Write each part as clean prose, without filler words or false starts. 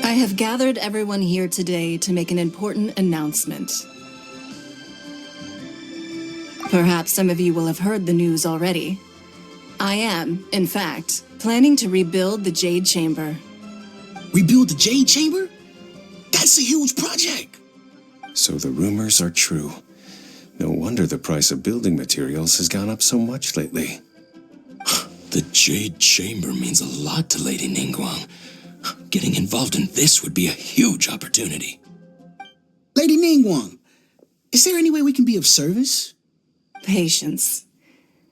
I have gathered everyone here today to make an important announcement. Perhaps some of you will have heard the news already. I am, in fact, planning to rebuild the Jade Chamber. Rebuild the Jade Chamber? That's a huge project! So the rumors are true. No wonder the price of building materials has gone up so much lately. The Jade Chamber means a lot to Lady Ningguang. Getting involved in this would be a huge opportunity. Lady Ningguang, is there any way we can be of service? Patience.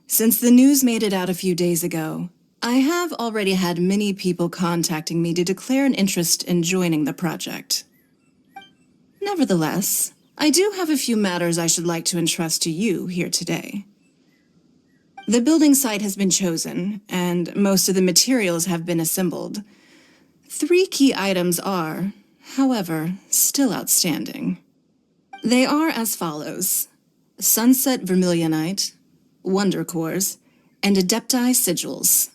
Since the news made it out a few days ago, I have already had many people contacting me to declare an interest in joining the project. Nevertheless, I do have a few matters I should like to entrust to you here today. The building site has been chosen, and most of the materials have been assembled. 3 key items are, however, still outstanding. They are as follows: Sunset Vermilionite, Wonder Cores, and Adepti Sigils.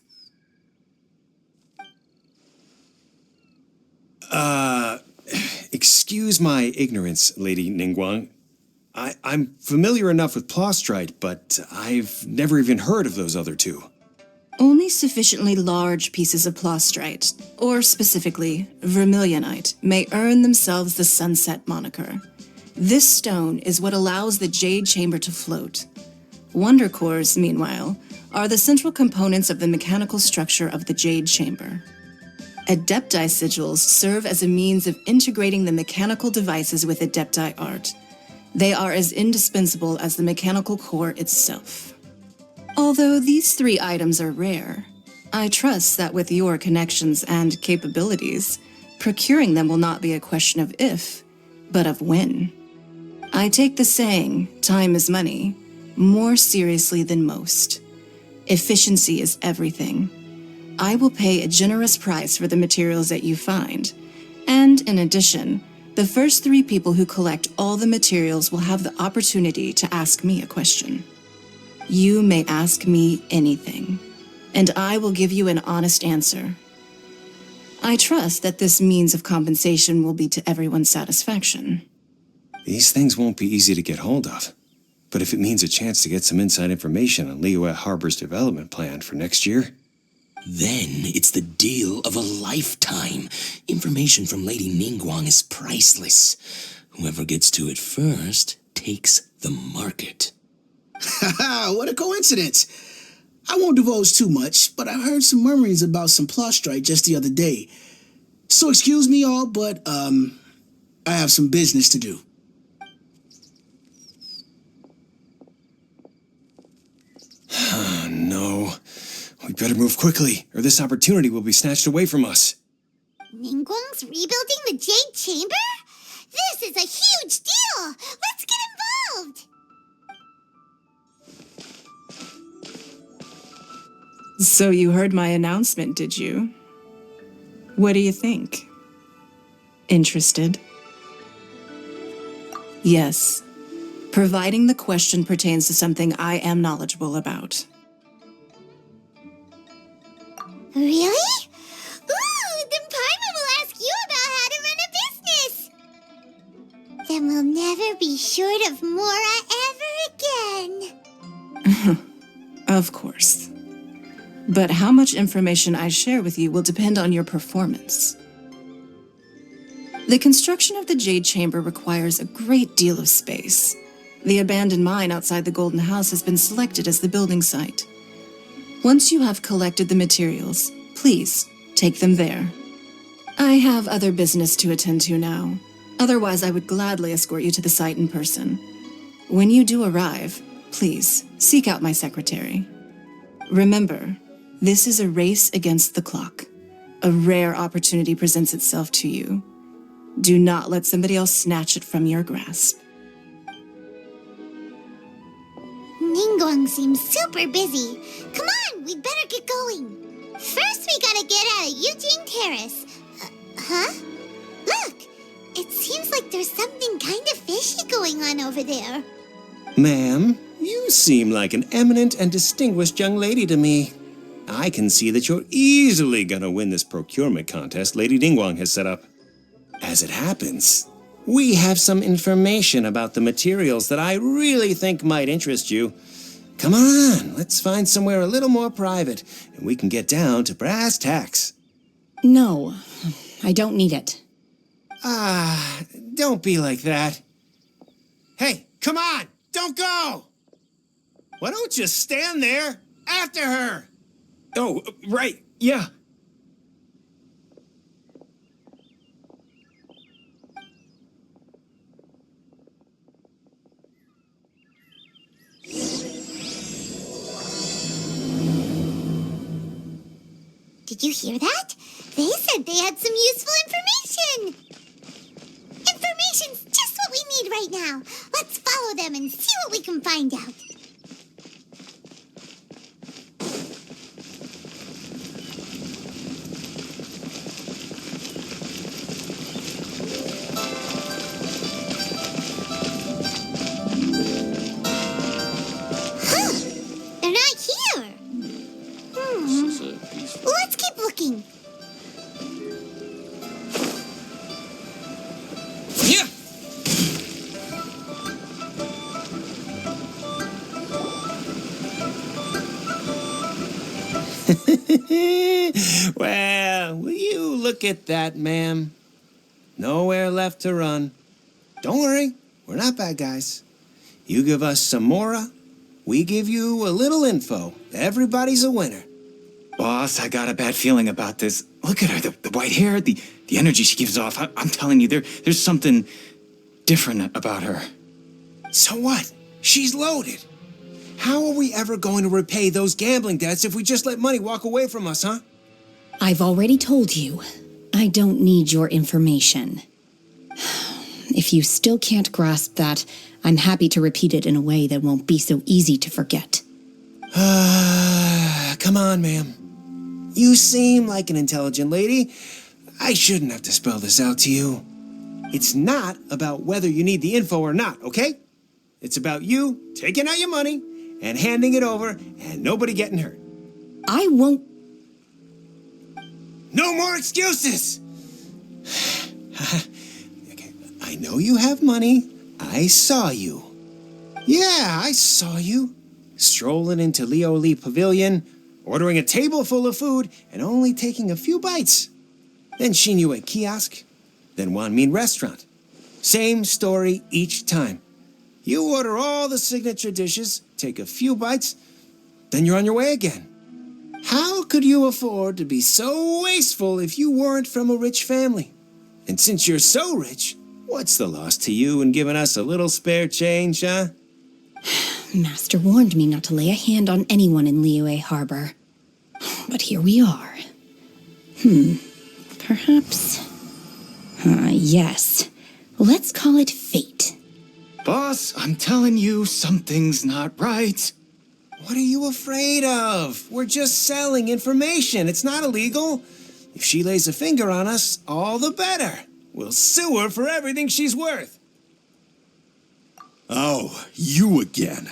Excuse my ignorance, Lady Ningguang. I'm familiar enough with Plostrite, but I've never even heard of those other 2. Only sufficiently large pieces of Plostrite, or specifically Vermilionite, may earn themselves the Sunset moniker. This stone is what allows the Jade Chamber to float. Wonder Cores, meanwhile, are the central components of the mechanical structure of the Jade Chamber. Adepti Sigils serve as a means of integrating the mechanical devices with Adepti art. They are as indispensable as the mechanical core itself. Although these 3 items are rare, I trust that with your connections and capabilities, procuring them will not be a question of if, but of when. I take the saying, time is money, more seriously than most. Efficiency is everything. I will pay a generous price for the materials that you find, and in addition, the first 3 people who collect all the materials will have the opportunity to ask me a question. You may ask me anything, and I will give you an honest answer. I trust that this means of compensation will be to everyone's satisfaction. These things won't be easy to get hold of, but if it means a chance to get some inside information on Liyue Harbor's development plan for next year... Then it's the deal of a lifetime. Information from Lady Ningguang is priceless. Whoever gets to it first takes the market. Haha, what a coincidence. I won't divulge too much, but I heard some murmurings about some Plostrite just the other day. So excuse me all, but, I have some business to do. No. We better move quickly, or this opportunity will be snatched away from us. Ningguang's rebuilding the Jade Chamber? This is a huge deal! Let's get involved! So you heard my announcement, did you? What do you think? Interested? Yes, providing the question pertains to something I am knowledgeable about. Really? Ooh, then Paimon will ask you about how to run a business! Then we'll never be short of Mora ever again. Of course. But how much information I share with you will depend on your performance. The construction of the Jade Chamber requires a great deal of space. The abandoned mine outside the Golden House has been selected as the building site. Once you have collected the materials, please take them there. I have other business to attend to now. Otherwise, I would gladly escort you to the site in person. When you do arrive, please seek out my secretary. Remember, this is a race against the clock. A rare opportunity presents itself to you. Do not let somebody else snatch it from your grasp. Ningguang seems super busy. Come on, we'd better get going. First, we gotta get out of Yun Jin Terrace. Huh? Look, it seems like there's something kind of fishy going on over there. Ma'am, you seem like an eminent and distinguished young lady to me. I can see that you're easily gonna win this procurement contest Lady Ningguang has set up. As it happens, we have some information about the materials that I really think might interest you. Come on, let's find somewhere a little more private, and we can get down to brass tacks. No, I don't need it. Don't be like that. Hey, come on, don't go! Why don't you stand there after her? Oh, right, yeah. Did you hear that? They said they had some useful information. Information's just what we need right now. Let's follow them and see what we can find out. Huh. They're not here. Let's keep looking. Yeah! Well, will you look at that, ma'am? Nowhere left to run. Don't worry, we're not bad guys. You give us some mora, we give you a little info. Everybody's a winner. Boss, I got a bad feeling about this. Look at her, the white hair, the energy she gives off. I'm telling you, there's something different about her. So what? She's loaded. How are we ever going to repay those gambling debts if we just let money walk away from us, huh? I've already told you, I don't need your information. If you still can't grasp that, I'm happy to repeat it in a way that won't be so easy to forget. Come on, ma'am. You seem like an intelligent lady. I shouldn't have to spell this out to you. It's not about whether you need the info or not, okay? It's about you taking out your money and handing it over and nobody getting hurt. I won't. No more excuses! Okay, I know you have money. I saw you. Yeah, I saw you. Strolling into Liyue Pavilion, ordering a table full of food, and only taking a few bites. Then Shenhe kiosk, then Wanmin restaurant. Same story each time. You order all the signature dishes, take a few bites, then you're on your way again. How could you afford to be so wasteful if you weren't from a rich family? And since you're so rich, what's the loss to you in giving us a little spare change, huh? Master warned me not to lay a hand on anyone in Liyue Harbor. But here we are. Perhaps... yes. Let's call it fate. Boss, I'm telling you, something's not right. What are you afraid of? We're just selling information. It's not illegal. If she lays a finger on us, all the better. We'll sue her for everything she's worth. Oh, you again.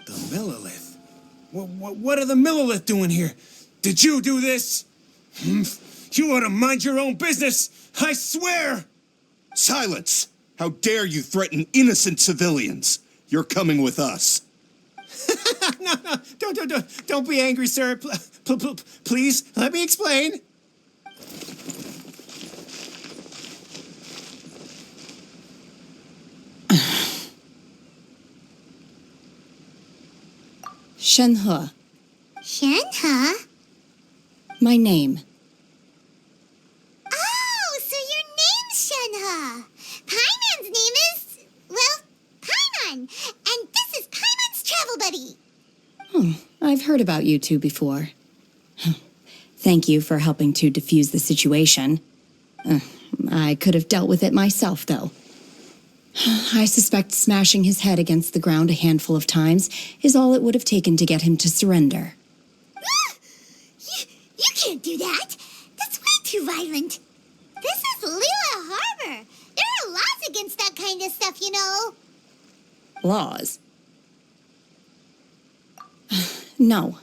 The Millilith. What are the Millilith doing here? Did you do this? You ought to mind your own business. I swear. Silence! How dare you threaten innocent civilians? You're coming with us. No, don't be angry, sir. Please, let me explain. Shenhe, Shenhe? my name. Oh, so your name's Shenhe. Paimon's name is, well, Paimon. And this is Paimon's travel buddy. I've heard about you two before. Thank you for helping to defuse the situation. I could have dealt with it myself, though. I suspect smashing his head against the ground a handful of times is all it would have taken to get him to surrender. You can't do that. That's way too violent. This is Liyue Harbor. There are laws against that kind of stuff, you know. Laws? No,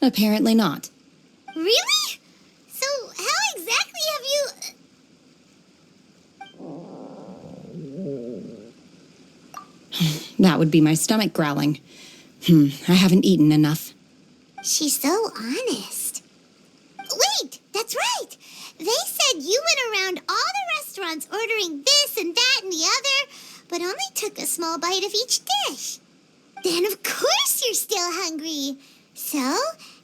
apparently not. Really? So how exactly have you... That would be my stomach growling. I haven't eaten enough. She's so honest. Wait, that's right. They said you went around all the restaurants ordering this and that and the other, but only took a small bite of each dish. Then of course you're still hungry. So,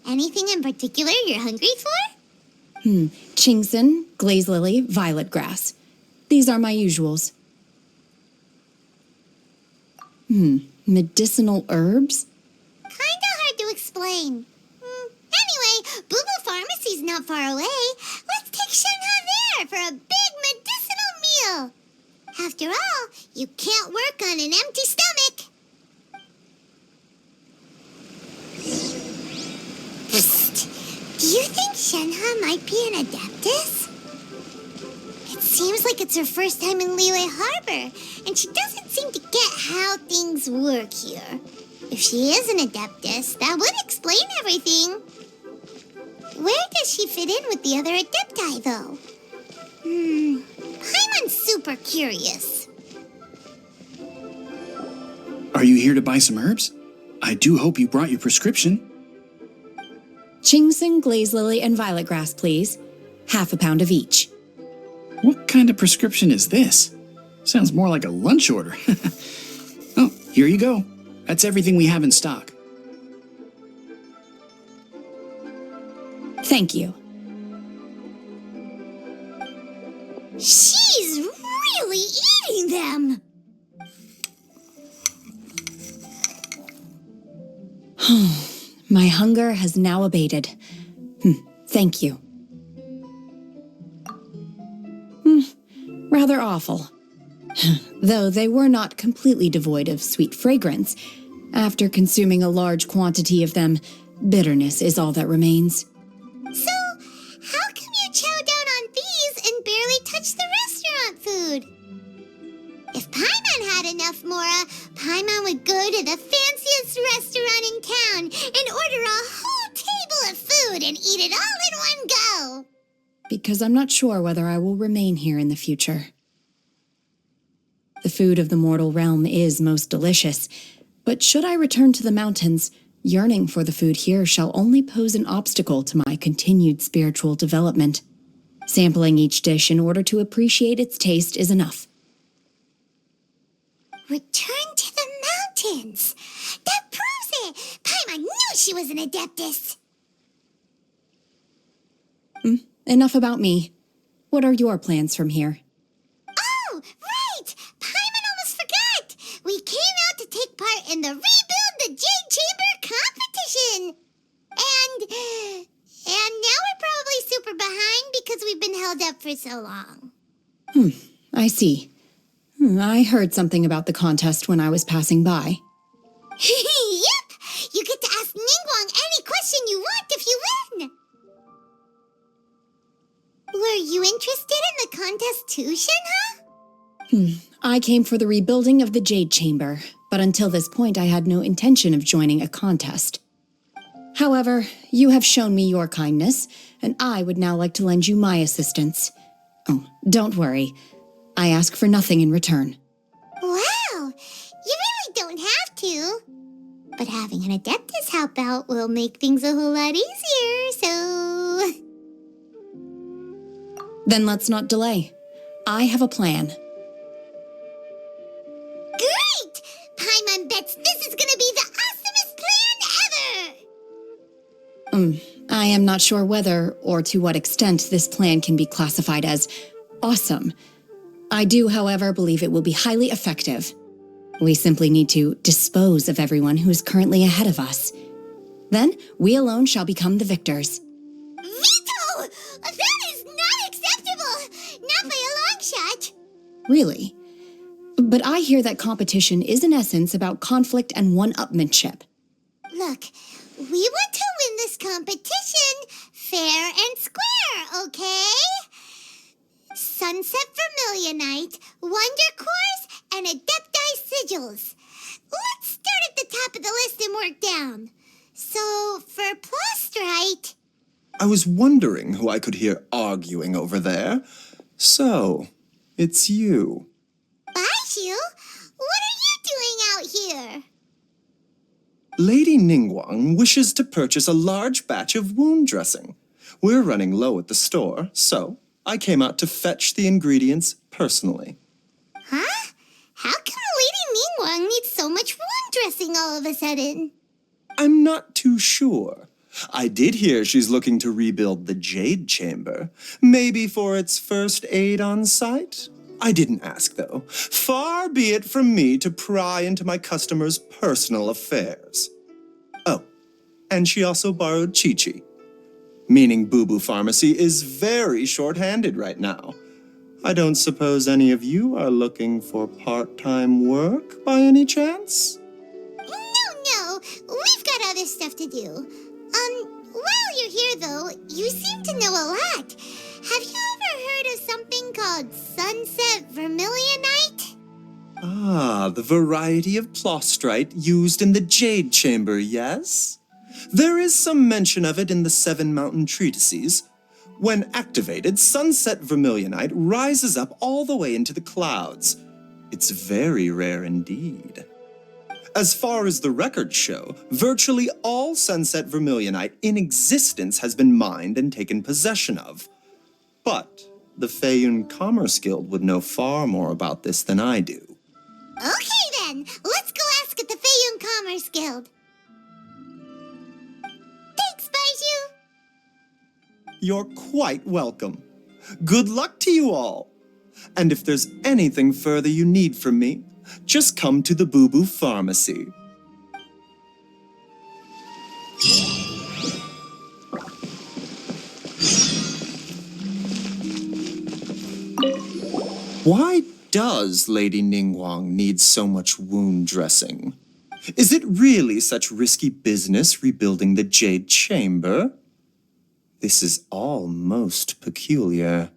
anything in particular you're hungry for? Chingson, glaze lily, violet grass. These are my usuals. Medicinal herbs? Kinda hard to explain. Anyway, Boo Boo Pharmacy's not far away. Let's take Shenhe there for a big medicinal meal. After all, you can't work on an empty stomach. Psst. Do you think Shenhe might be an adeptus? It seems like it's her first time in Liyue Harbor, and she doesn't seem to get how things work here. If she is an adeptus, that would explain everything. Where does she fit in with the other adepti, though? Paimon's super curious. Are you here to buy some herbs? I do hope you brought your prescription. Chingson, glaze lily, and violet grass, please. Half a pound of each. What kind of prescription is this? Sounds more like a lunch order. Oh, here you go. That's everything we have in stock. Thank you. She's really eating them. My hunger has now abated. Thank you. Rather awful. Though they were not completely devoid of sweet fragrance. After consuming a large quantity of them, bitterness is all that remains. So, how come you chow down on these and barely touch the restaurant food? If Paimon had enough Mora, Paimon would go to the fanciest restaurant in town and order a whole table of food and eat it all in one go. Because I'm not sure whether I will remain here in the future. The food of the mortal realm is most delicious, but should I return to the mountains, yearning for the food here shall only pose an obstacle to my continued spiritual development. Sampling each dish in order to appreciate its taste is enough. Return to the mountains. That proves it. Paimon knew she was an adeptus. Enough about me. What are your plans from here? Oh, right! Paimon almost forgot! We came out to take part in the Rebuild the Jade Chamber competition! And now we're probably super behind because we've been held up for so long. I see. I heard something about the contest when I was passing by. Yep! You get to ask Ningguang any question you want if you win! Were you interested in the contest too, Shenhe? I came for the rebuilding of the Jade Chamber, but until this point I had no intention of joining a contest. However, you have shown me your kindness, and I would now like to lend you my assistance. Oh, don't worry. I ask for nothing in return. Wow! You really don't have to. But having an adeptus help out will make things a whole lot easier, so... Then let's not delay. I have a plan. Great! Paimon bets this is gonna be the awesomest plan ever! I am not sure whether or to what extent this plan can be classified as awesome. I do, however, believe it will be highly effective. We simply need to dispose of everyone who is currently ahead of us. Then, we alone shall become the victors. Veto! That is not acceptable! Not by a long shot! Really? But I hear that competition is in essence about conflict and one-upmanship. Look, we want to win this competition fair and square, okay? Sunset Vermilionite, Wonder Cores, and Adepti Sigils. Let's start at the top of the list and work down. So, for Plustrite... I was wondering who I could hear arguing over there. So, it's you. Beisht, what are you doing out here? Lady Ningguang wishes to purchase a large batch of wound dressing. We're running low at the store, so I came out to fetch the ingredients personally. Huh? How come Lady Ningguang needs so much wound dressing all of a sudden? I'm not too sure. I did hear she's looking to rebuild the Jade Chamber, maybe for its first aid on site. I didn't ask, though. Far be it from me to pry into my customers' personal affairs. Oh, and she also borrowed Chi-Chi, meaning Boo Boo Pharmacy is very short-handed right now. I don't suppose any of you are looking for part-time work by any chance? No, we've got other stuff to do. While you're here though, you seem to know a lot. Have you ever heard of something called sunset vermilionite? Ah, the variety of plostrite used in the Jade Chamber, yes? There is some mention of it in the Seven Mountain Treatises. When activated, sunset vermilionite rises up all the way into the clouds. It's very rare indeed. As far as the records show, virtually all sunset vermilionite in existence has been mined and taken possession of. But the Feiyun Commerce Guild would know far more about this than I do. Okay then, let's go ask at the Feiyun Commerce Guild. Thanks, Baiju. You're quite welcome. Good luck to you all. And if there's anything further you need from me, just come to the Boo Boo Pharmacy. Why does Lady Ningguang need so much wound dressing? Is it really such risky business rebuilding the Jade Chamber? This is all most peculiar.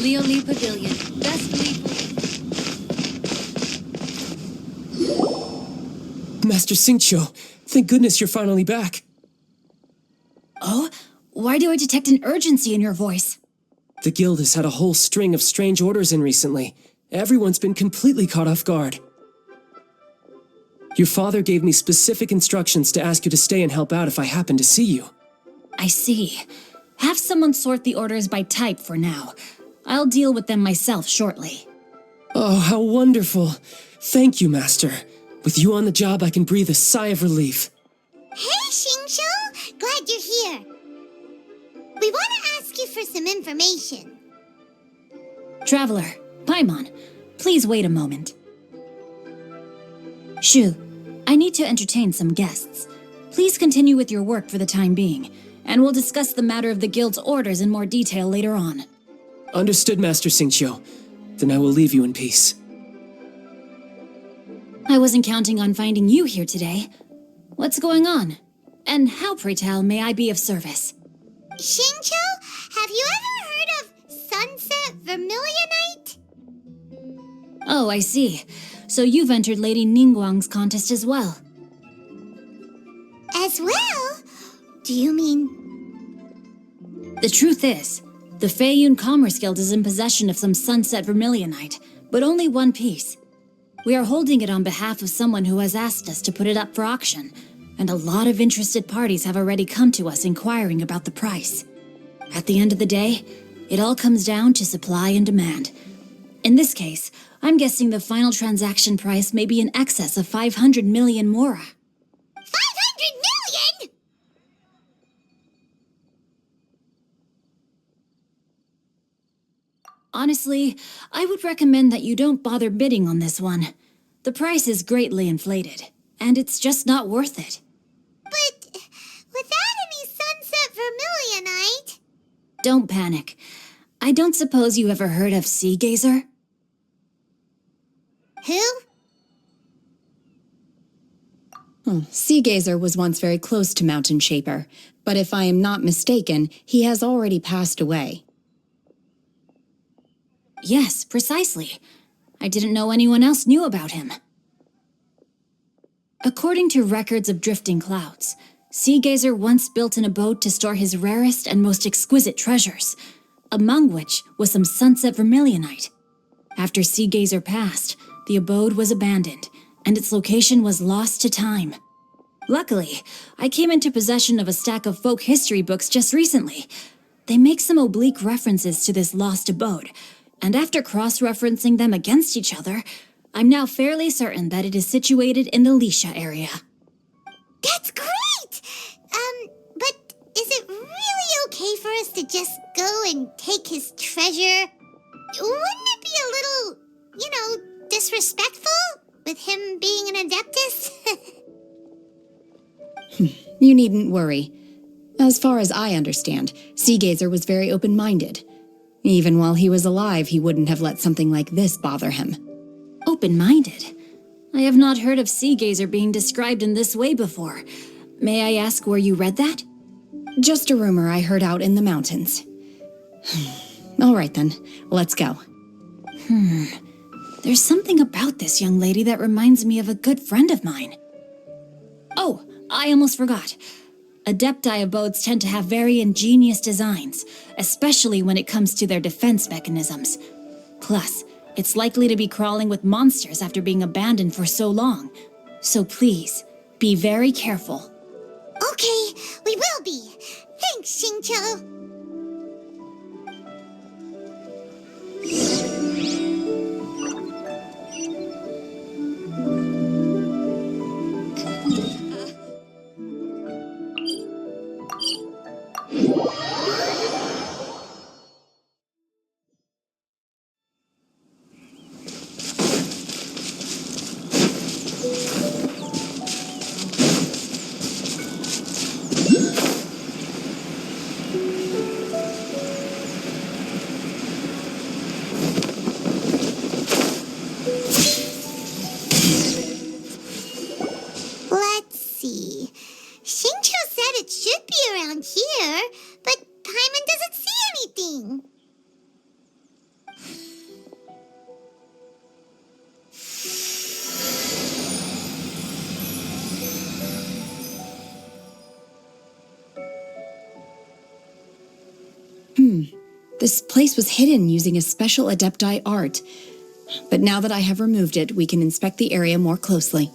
Liyue Pavilion. Best lethal. Master Xingqiu, thank goodness you're finally back. Oh? Why do I detect an urgency in your voice? The guild has had a whole string of strange orders in recently. Everyone's been completely caught off guard. Your father gave me specific instructions to ask you to stay and help out if I happen to see you. I see. Have someone sort the orders by type for now. I'll deal with them myself shortly. Oh, how wonderful. Thank you, Master. With you on the job, I can breathe a sigh of relief. Hey, Xingqiu! Glad you're here. We want to ask you for some information. Traveler, Paimon, please wait a moment. Shu, I need to entertain some guests. Please continue with your work for the time being, and we'll discuss the matter of the guild's orders in more detail later on. Understood, Master Xingqiu. Then I will leave you in peace. I wasn't counting on finding you here today. What's going on? And how, pray tell, may I be of service? Xingqiu, have you ever heard of sunset vermilionite? Oh, I see. So you've entered Lady Ningguang's contest as well. As well? Do you mean... The truth is, the Feiyun Commerce Guild is in possession of some sunset vermilionite, but only one piece. We are holding it on behalf of someone who has asked us to put it up for auction, and a lot of interested parties have already come to us inquiring about the price. At the end of the day, it all comes down to supply and demand. In this case, I'm guessing the final transaction price may be in excess of 500 million mora. 500 million?! Honestly, I would recommend that you don't bother bidding on this one. The price is greatly inflated, and it's just not worth it. But without any sunset vermilionite... Don't panic. I don't suppose you ever heard of Sea Gazer? Who? Sea Gazer was once very close to Mountain Chaper, but if I am not mistaken, he has already passed away. Yes, precisely. I didn't know anyone else knew about him. According to records of drifting clouds, Sea Gazer once built an abode to store his rarest and most exquisite treasures, among which was some sunset vermilionite. After Sea Gazer passed, the abode was abandoned, and its location was lost to time. Luckily, I came into possession of a stack of folk history books just recently. They make some oblique references to this lost abode, and after cross-referencing them against each other, I'm now fairly certain that it is situated in the Liyue area. That's great! But is it really okay for us to just go and take his treasure? Wouldn't it be a little, disrespectful with him being an adeptus? You needn't worry. As far as I understand, Sea Gazer was very open-minded. Even while he was alive, he wouldn't have let something like this bother him. Open-minded? I have not heard of Sea Gazer being described in this way before. May I ask where you read that? Just a rumor I heard out in the mountains. All right then, let's go. There's something about this young lady that reminds me of a good friend of mine. Oh, I almost forgot. Adepti abodes tend to have very ingenious designs, especially when it comes to their defense mechanisms. Plus, it's likely to be crawling with monsters after being abandoned for so long. So please, be very careful. Okay, we will be. Thanks, Xingqiu. Let's see. Xingqiu said it should be around here, but Paimon doesn't see anything. This place was hidden using a special adepti art. But now that I have removed it, we can inspect the area more closely.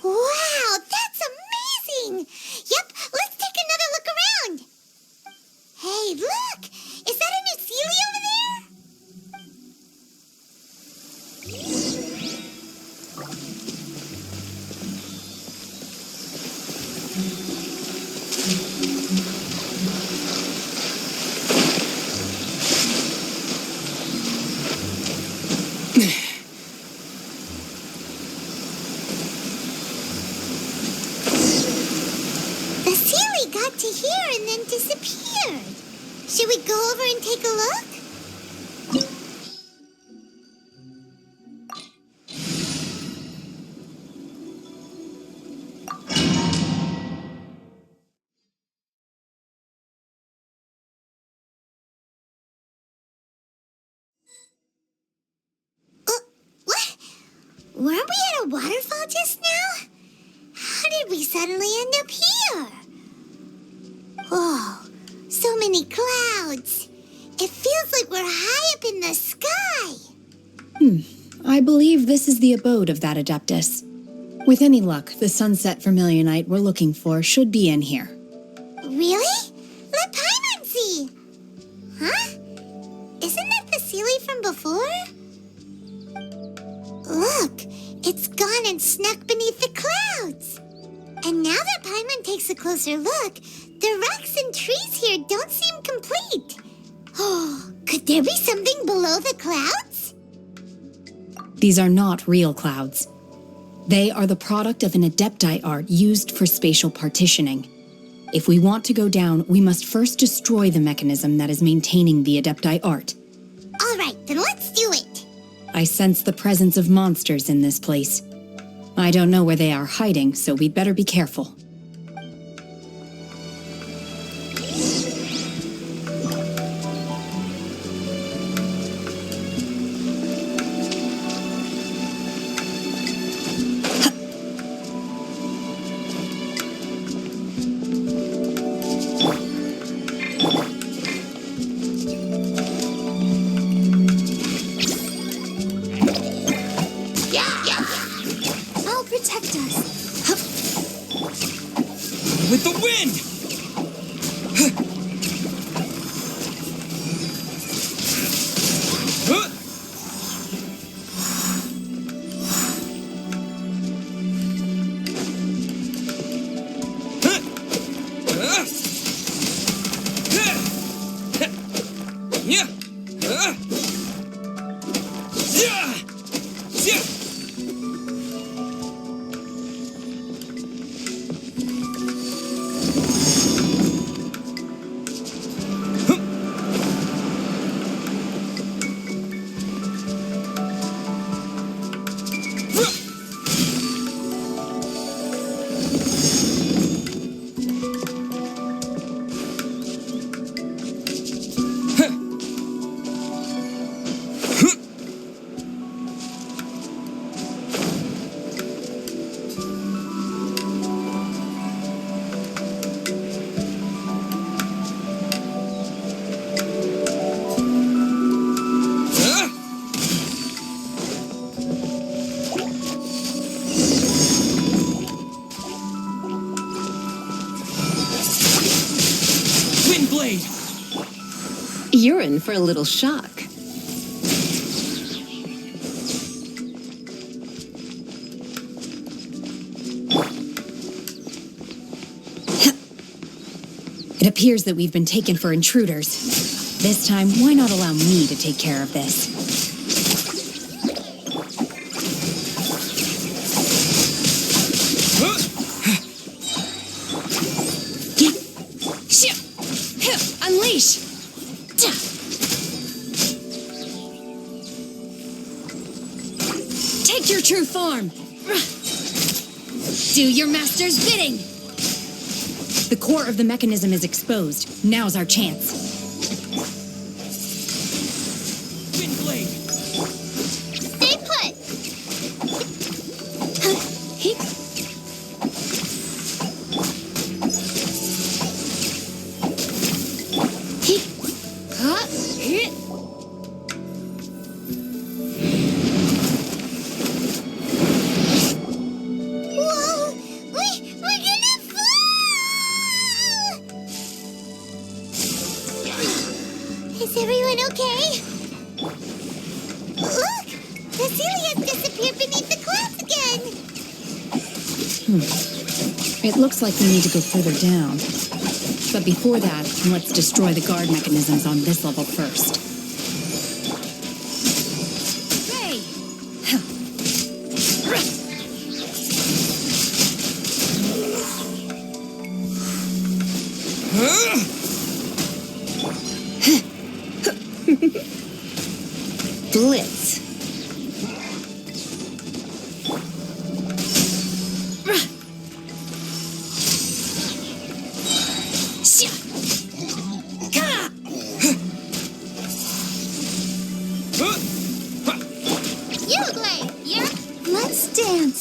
Wow, that's amazing! Yep, let's take another look around. Hey, look! Is that a new Celia over there? The Celia got to here and then disappeared. Should we go over and take a look? What? Weren't we at a waterfall just now? How did we suddenly end up here? Whoa, so many clouds. It feels like we're high up in the sky. I believe this is the abode of that adeptus. With any luck, the sunset vermilionite we're looking for should be in here. Really? Let Paimon see. Huh? Isn't that the Sealy from before? Look, it's gone and snuck beneath the clouds. And now that Paimon takes a closer look, the rocks and trees here don't seem complete. Oh, could there be something below the clouds? These are not real clouds. They are the product of an adepti art used for spatial partitioning. If we want to go down, we must first destroy the mechanism that is maintaining the adepti art. All right, then let's do it. I sense the presence of monsters in this place. I don't know where they are hiding, so we'd better be careful. I'll protect us. With the wind! You're in for a little shock. It appears that we've been taken for intruders. This time, why not allow me to take care of this? Unleash! Take your true form! Do your master's bidding! The core of the mechanism is exposed. Now's our chance. Windblade! Stay put. Whoa! We're gonna fall! Is everyone okay? Look! The Celia's disappeared beneath the clouds again! It looks like we need to go further down. But before that, let's destroy the guard mechanisms on this level first. Hey! Blitz. Let's dance.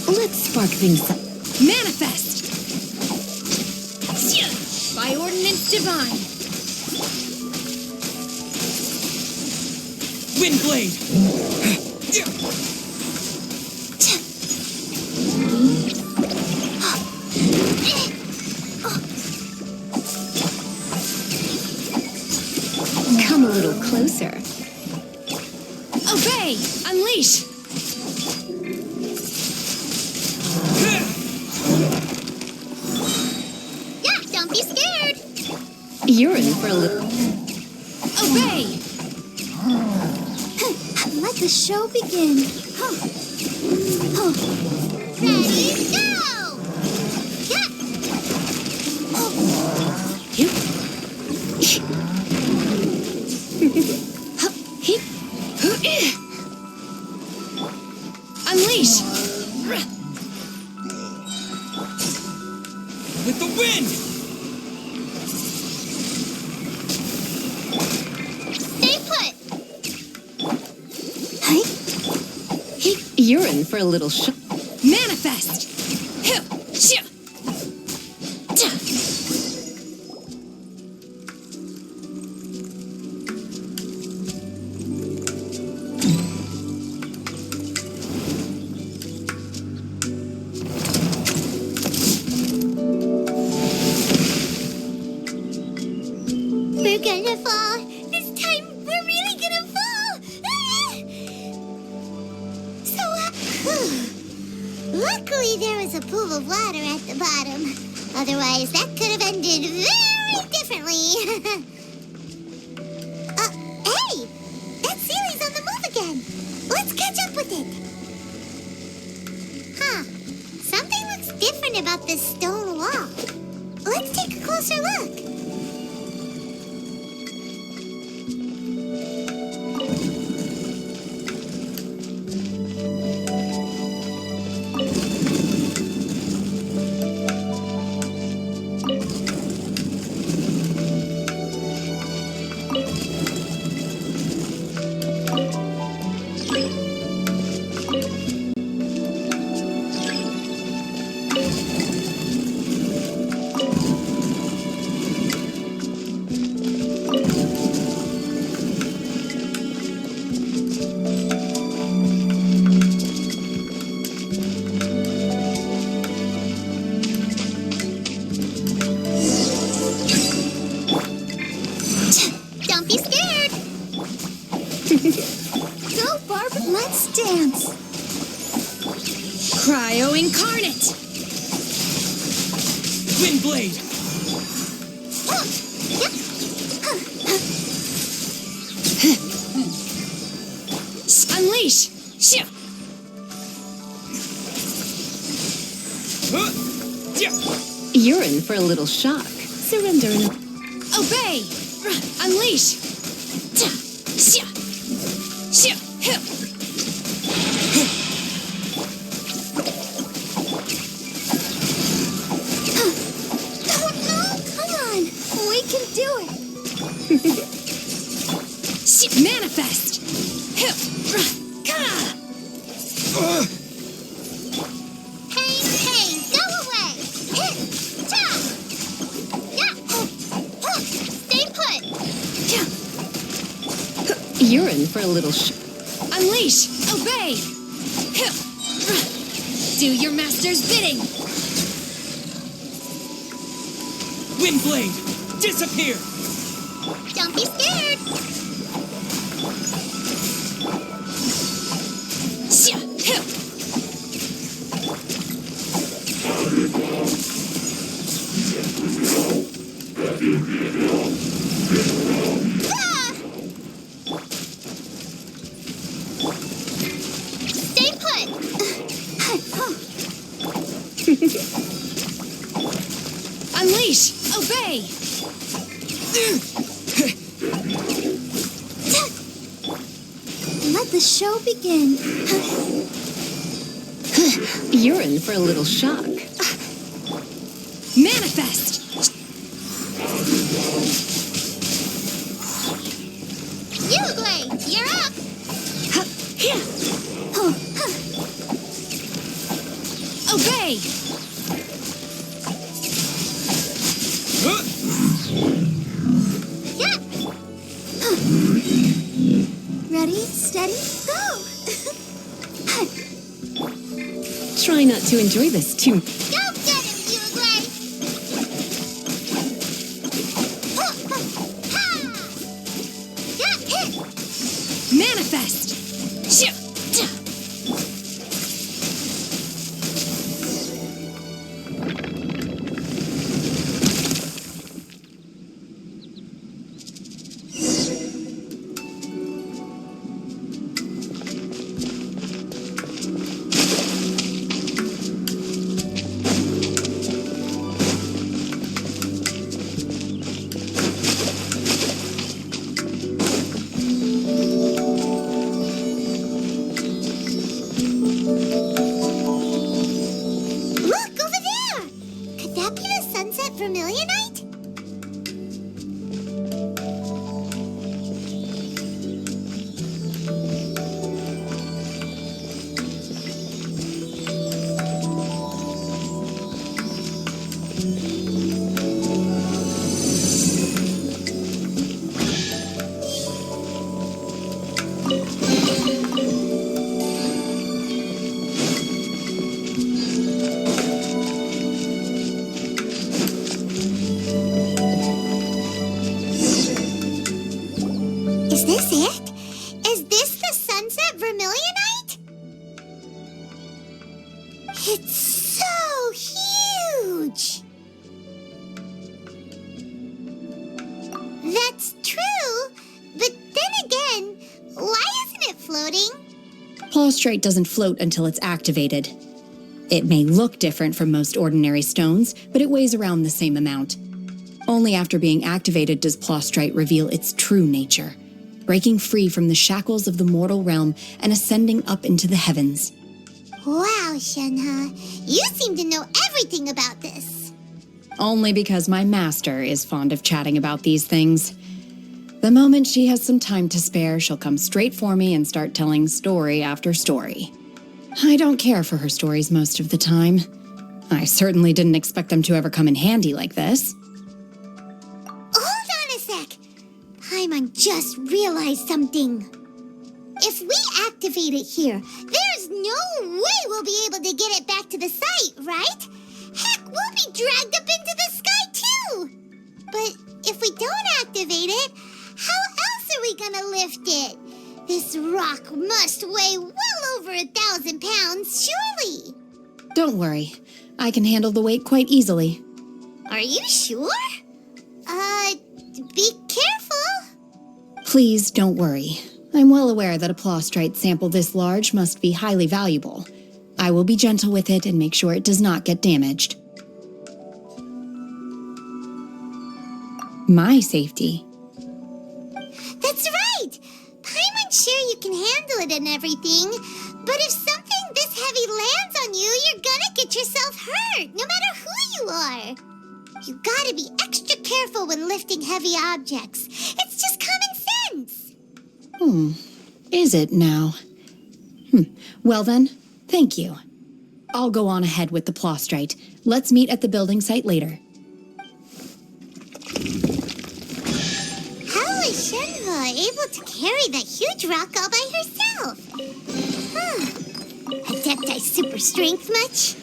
Let's spark things up. Manifest! By ordinance divine! Windblade! Come a little closer. Obey! Unleash! Yeah, don't be scared. You're in for a little. Obey! Let the show begin. Ready, go! Yeah. Unleash! You're in for a little shock. Manifest! Hiu! Shia! Ta! We're gonna fall. This time, we're really gonna fall. Luckily, there was a pool of water at the bottom. Otherwise, that could have ended very differently. Hey! That Sealy's on the move again. Let's catch up with it. Huh. Something looks different about this stone wall. Let's take a closer look. Don't be scared. Go, Barb. Let's dance. Cryo incarnate! Windblade! Unleash! Shia! You're in for a little shock. Surrender and Obey! Unleash! Ta! Shia! Shia! Hiu! Oh, no. Come on. We can do it. Shia! Manifest! Hiu! Ka! Pain, go away. Hit, ta. Yeah. Stay put. you're in for a little Unleash! Obey! Hiu! Do your master's bidding! Windblade! Disappear! Don't be scared. Shia! Hiu! Ah! Stay put. Unleash! Obey! Let the show begin. You're in for a little shock. Manifest! Yue, you're up. Here! Obey! Yeah. Ready, steady, go. Try not to enjoy this too. Go get him, Yue. Yeah, hit. Manifest! Shia! Ta! Is this it? Is this the sunset vermilionite? It's so huge! That's true, but then again, why isn't it floating? Plaustrite doesn't float until it's activated. It may look different from most ordinary stones, but it weighs around the same amount. Only after being activated does plaustrite reveal its true nature, breaking free from the shackles of the mortal realm and ascending up into the heavens. Wow, Shenhe, you seem to know everything about this. Only because my master is fond of chatting about these things. The moment she has some time to spare, she'll come straight for me and start telling story after story. I don't care for her stories most of the time. I certainly didn't expect them to ever come in handy like this. Hold on a sec. Paimon just realized something. If we activate it here, there's no way we'll be able to get it back to the site, right? Heck, we'll be dragged up into the sky too. But if we don't activate it, how else are we gonna lift it? This rock must weigh well over 1,000 pounds, surely. Don't worry. I can handle the weight quite easily. Are you sure? Be careful. Please don't worry. I'm well aware that a plaustrite sample this large must be highly valuable. I will be gentle with it and make sure it does not get damaged. My safety. That's right. Paimon's sure you can handle it and everything, but if something this heavy lands on you, you're gonna get yourself hurt, no matter who you are. You gotta be extra careful when lifting heavy objects. It's just common sense. Is it now? Well then, thank you. I'll go on ahead with the plaustrite. Let's meet at the building site later. How is Shenhe able to carry that huge rock all by herself? Adepti super strength much?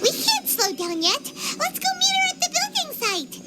We can't slow down yet. Let's go meet her at the building site.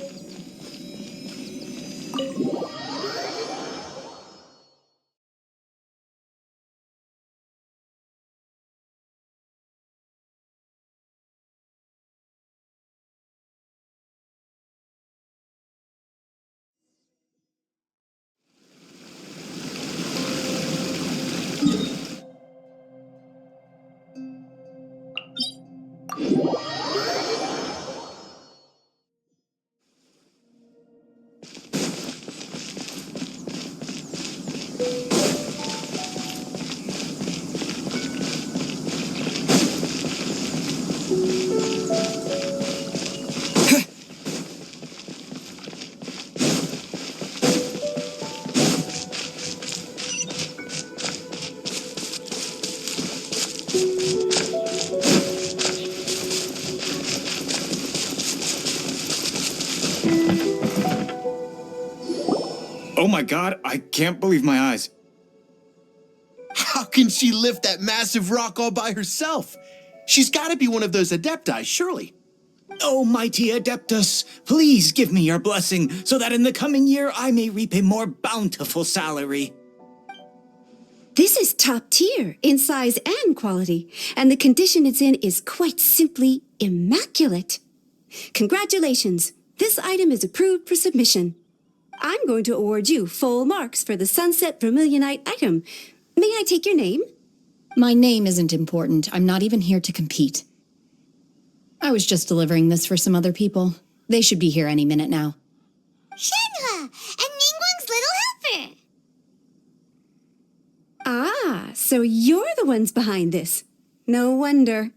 Oh my god, I can't believe my eyes. How can she lift that massive rock all by herself? She's got to be one of those adepti, surely. Oh, mighty Adeptus, please give me your blessing so that in the coming year I may reap a more bountiful salary. This is top tier in size and quality, and the condition it's in is quite simply immaculate. Congratulations, this item is approved for submission. I'm going to award you full marks for the Sunset Vermilionite item. May I take your name? My name isn't important. I'm not even here to compete. I was just delivering this for some other people. They should be here any minute now. Shenhe and Ningguang's little helper. Ah, so you're the ones behind this. No wonder.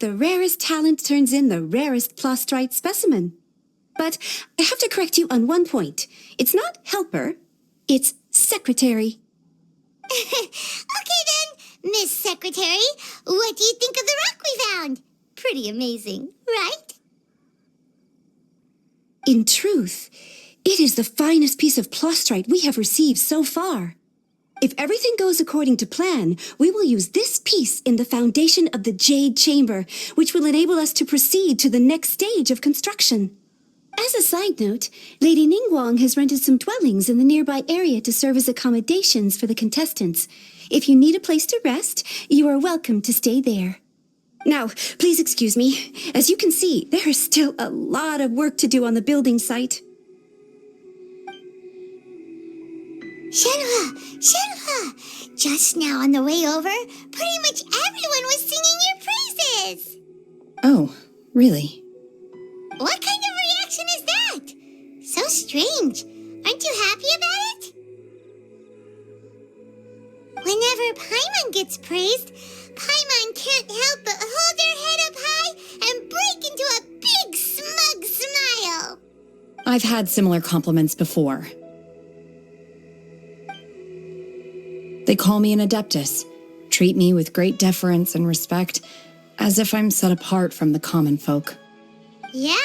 The rarest talent turns in the rarest plaustrite specimen. But I have to correct you on one point. It's not helper, it's secretary. Okay then, Miss Secretary, what do you think of the rock we found? Pretty amazing, right? In truth, it is the finest piece of plaustrite we have received so far. If everything goes according to plan, we will use this piece in the foundation of the Jade Chamber, which will enable us to proceed to the next stage of construction. As a side note, Lady Ningguang has rented some dwellings in the nearby area to serve as accommodations for the contestants. If you need a place to rest, you are welcome to stay there. Now, please excuse me. As you can see, there is still a lot of work to do on the building site. Shenhe! Shenhe! Just now on the way over, pretty much everyone was singing your praises! Oh, really? What kind of reaction is that? So strange. Aren't you happy about it? Whenever Paimon gets praised, Paimon can't help but hold their head up high and break into a big smug smile. I've had similar compliments before. They call me an adeptus, treat me with great deference and respect, as if I'm set apart from the common folk. Yeah,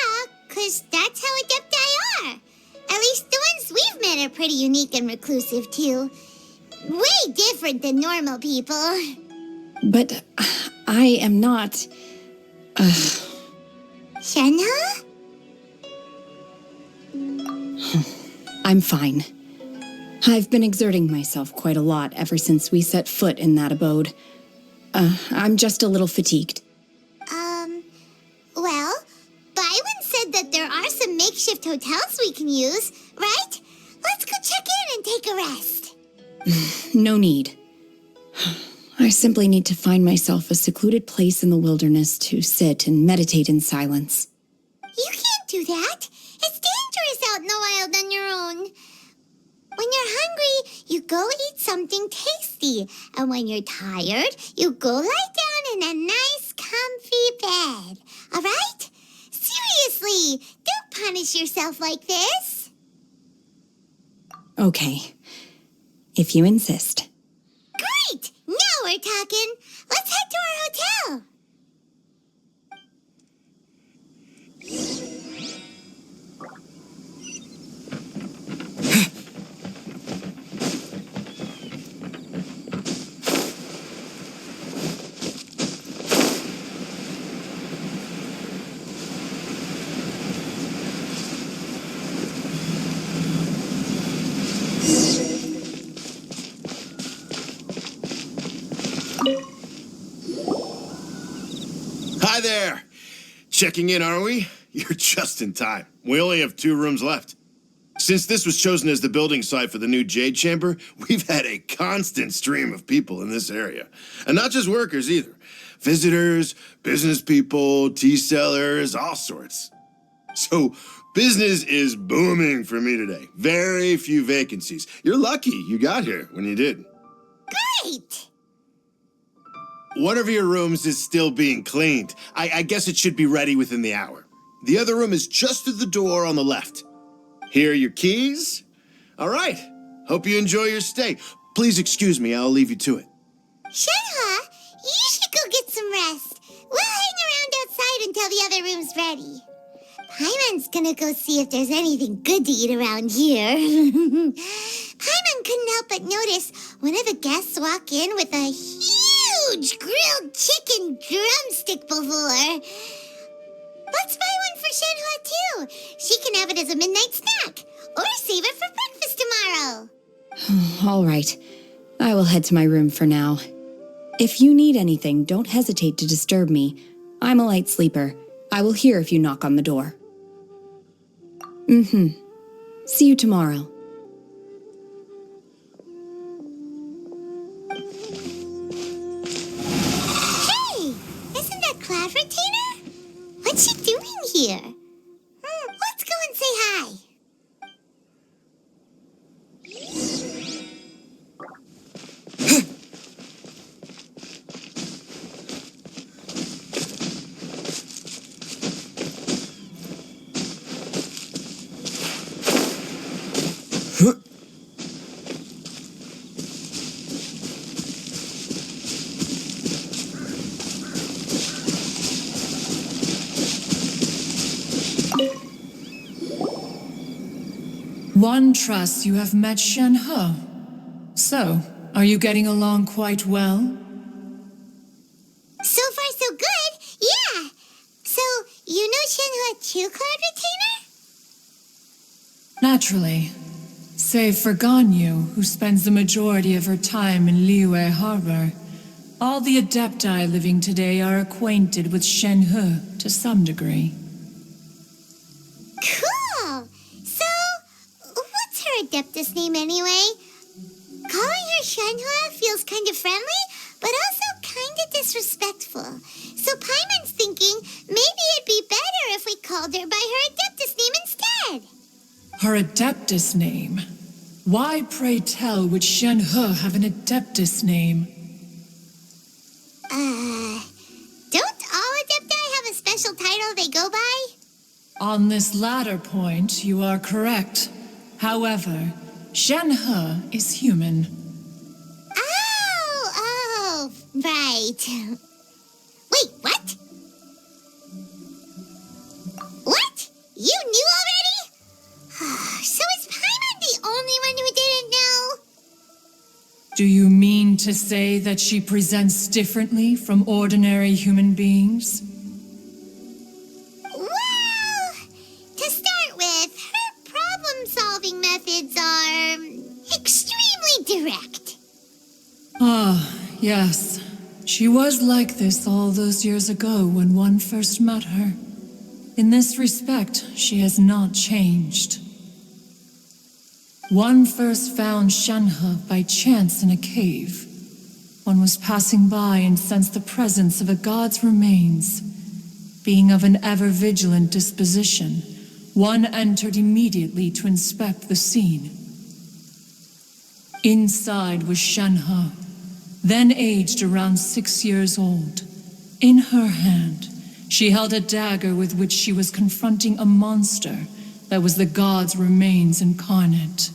'cause that's how adepti are. At least the ones we've met are pretty unique and reclusive, too. Way different than normal people. But I am not... Shenhe? I'm fine. I've been exerting myself quite a lot ever since we set foot in that abode. I'm just a little fatigued. Well, Byron said that there are some makeshift hotels we can use, right? Let's go check in and take a rest. No need. I simply need to find myself a secluded place in the wilderness to sit and meditate in silence. You can't do that. It's dangerous out in the wild on your own. When you're hungry, you go eat something tasty. And when you're tired, you go lie down in a nice, comfy bed. All right? Seriously, don't punish yourself like this. Okay, if you insist. Great! Now we're talking. Let's head to our hotel. Hi there! Checking in, are we? You're just in time. We only have 2 rooms left. Since this was chosen as the building site for the new Jade Chamber, we've had a constant stream of people in this area. And not just workers either. Visitors, business people, tea sellers, all sorts. So, business is booming for me today. Very few vacancies. You're lucky you got here when you did. Great! One of your rooms is still being cleaned. I guess it should be ready within the hour. The other room is just through the door on the left. Here are your keys. All right. Hope you enjoy your stay. Please excuse me. I'll leave you to it. Shenhe, you should go get some rest. We'll hang around outside until the other room's ready. Paimon's gonna go see if there's anything good to eat around here. Paimon couldn't help but notice one of the guests walk in with a huge grilled chicken drumstick before. Let's buy one for Shenhe too. She can have it as a midnight snack, or save it for breakfast tomorrow. All right, I will head to my room for now. If you need anything, don't hesitate to disturb me. I'm a light sleeper. I will hear if you knock on the door. See you tomorrow. Hey, isn't that Cloud Retainer? What's she doing here? Let's go and say hi. One trusts you have met Shenhe. So, are you getting along quite well? So far, so good. Yeah. So, you know Shenhe too, Cloud Retainer? Naturally. Save for Ganyu, who spends the majority of her time in Liyue Harbor, all the adepti living today are acquainted with Shenhe to some degree. Cool! So, what's her adeptus name anyway? Calling her Shenhe feels kind of friendly, but also kind of disrespectful. So Paimon's thinking maybe it'd be better if we called her by her adeptus name instead. Her adeptus name? Why, pray tell, would Shenhe have an adeptus name? Don't all adepti have a special title they go by? On this latter point, you are correct. However, Shenhe is human. Oh, right. Wait, what? What? You knew already? So is Paimon the only one who didn't know? Do you mean to say that she presents differently from ordinary human beings? Well, to start with, her problem-solving methods are extremely direct. Ah, yes. She was like this all those years ago when one first met her. In this respect, she has not changed. One first found Shenhe by chance in a cave. One was passing by and sensed the presence of a god's remains. Being of an ever-vigilant disposition, one entered immediately to inspect the scene. Inside was Shenhe, then aged around 6 years old. In her hand, she held a dagger with which she was confronting a monster that was the god's remains incarnate.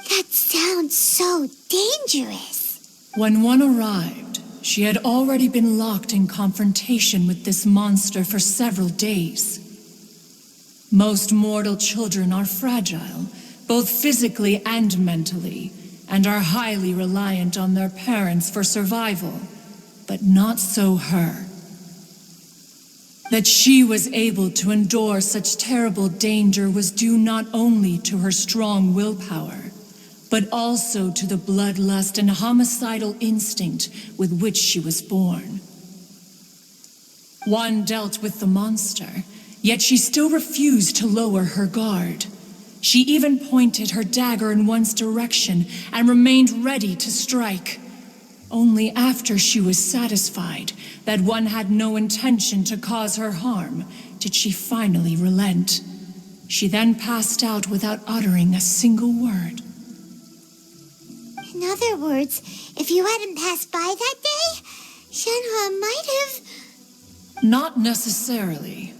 That sounds so dangerous. When one arrived, she had already been locked in confrontation with this monster for several days. Most mortal children are fragile, both physically and mentally, and are highly reliant on their parents for survival, but not so her. That she was able to endure such terrible danger was due not only to her strong willpower, but also to the bloodlust and homicidal instinct with which she was born. One dealt with the monster, yet she still refused to lower her guard. She even pointed her dagger in one's direction and remained ready to strike. Only after she was satisfied that one had no intention to cause her harm did she finally relent. She then passed out without uttering a single word. In other words, if you hadn't passed by that day, Shenhe might have... Not necessarily.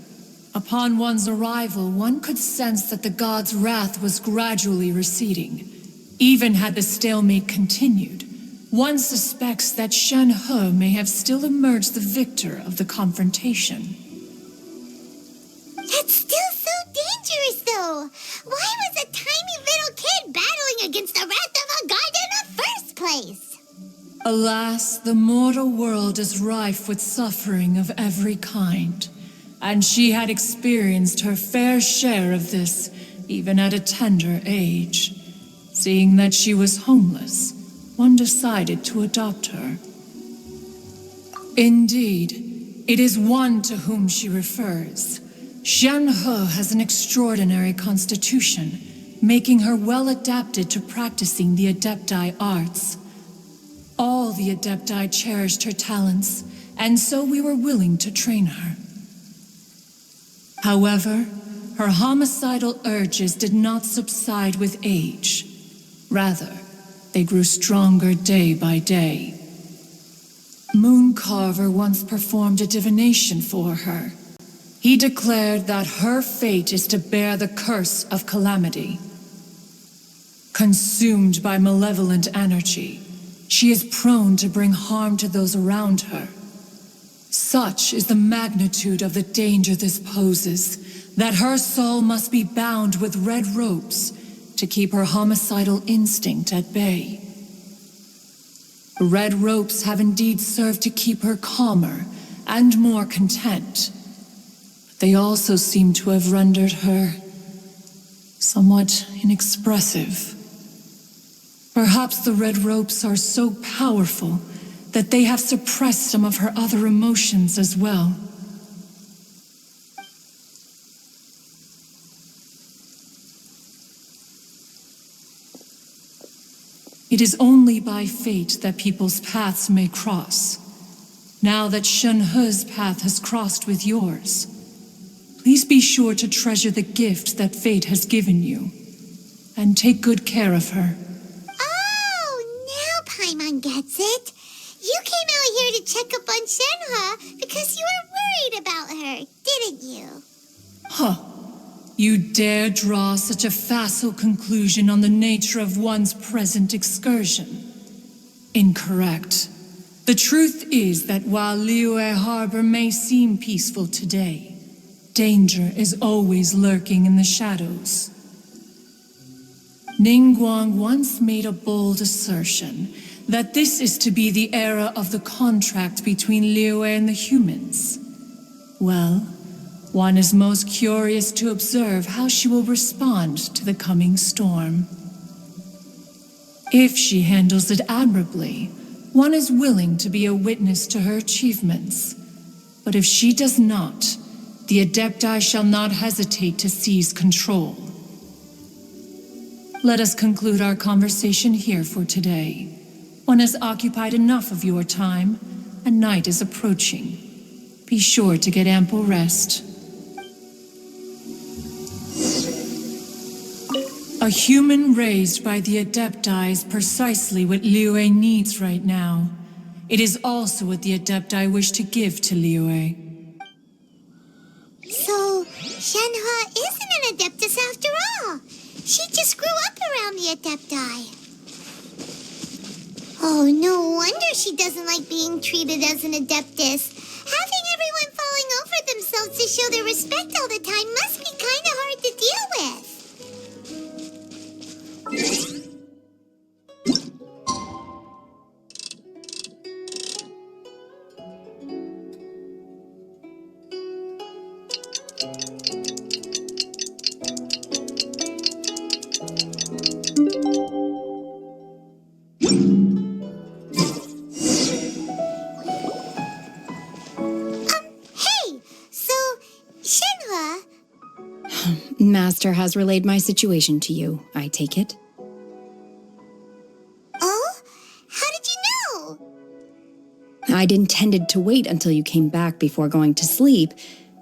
Upon one's arrival, one could sense that the god's wrath was gradually receding. Even had the stalemate continued, one suspects that Shenhe may have still emerged the victor of the confrontation. That's still so dangerous, though. Why was a tiny little kid battling against the wrath of a god in the first place? Alas, the mortal world is rife with suffering of every kind, and she had experienced her fair share of this, even at a tender age. Seeing that she was homeless, one decided to adopt her. Indeed, it is one to whom she refers. Shenhe has an extraordinary constitution, making her well adapted to practicing the adepti arts. All the adepti cherished her talents, and so we were willing to train her. However, her homicidal urges did not subside with age. Rather, they grew stronger day by day. Mooncarver once performed a divination for her. He declared that her fate is to bear the curse of calamity. Consumed by malevolent energy, she is prone to bring harm to those around her. Such is the magnitude of the danger this poses, that her soul must be bound with red ropes to keep her homicidal instinct at bay. The red ropes have indeed served to keep her calmer and more content. They also seem to have rendered her somewhat inexpressive. Perhaps the red ropes are so powerful that they have suppressed some of her other emotions as well. It is only by fate that people's paths may cross. Now that Shenhe's path has crossed with yours, please be sure to treasure the gift that fate has given you, and take good care of her. Oh, now Paimon gets it. You came out here to check up on Shenhe because you were worried about her, didn't you? Huh. You dare draw such a facile conclusion on the nature of one's present excursion? Incorrect. The truth is that while Liyue Harbor may seem peaceful today, danger is always lurking in the shadows. Ningguang once made a bold assertion that this is to be the era of the contract between Liyue and the humans. Well, one is most curious to observe how she will respond to the coming storm. If she handles it admirably, one is willing to be a witness to her achievements. But if she does not, the adepti shall not hesitate to seize control. Let us conclude our conversation here for today. One has occupied enough of your time, and night is approaching. Be sure to get ample rest. A human raised by the adepti is precisely what Liyue needs right now. It is also what the adepti wish to give to Liyue. So, Shenhe isn't an adeptus after all. She just grew up around the adepti. Oh, no wonder she doesn't like being treated as an adeptus. Having everyone falling over themselves to show their respect all the time must be kind of hard to deal with. Hey, so, Shenhe... Master has relayed my situation to you, I take it. Oh? How did you know? I'd intended to wait until you came back before going to sleep,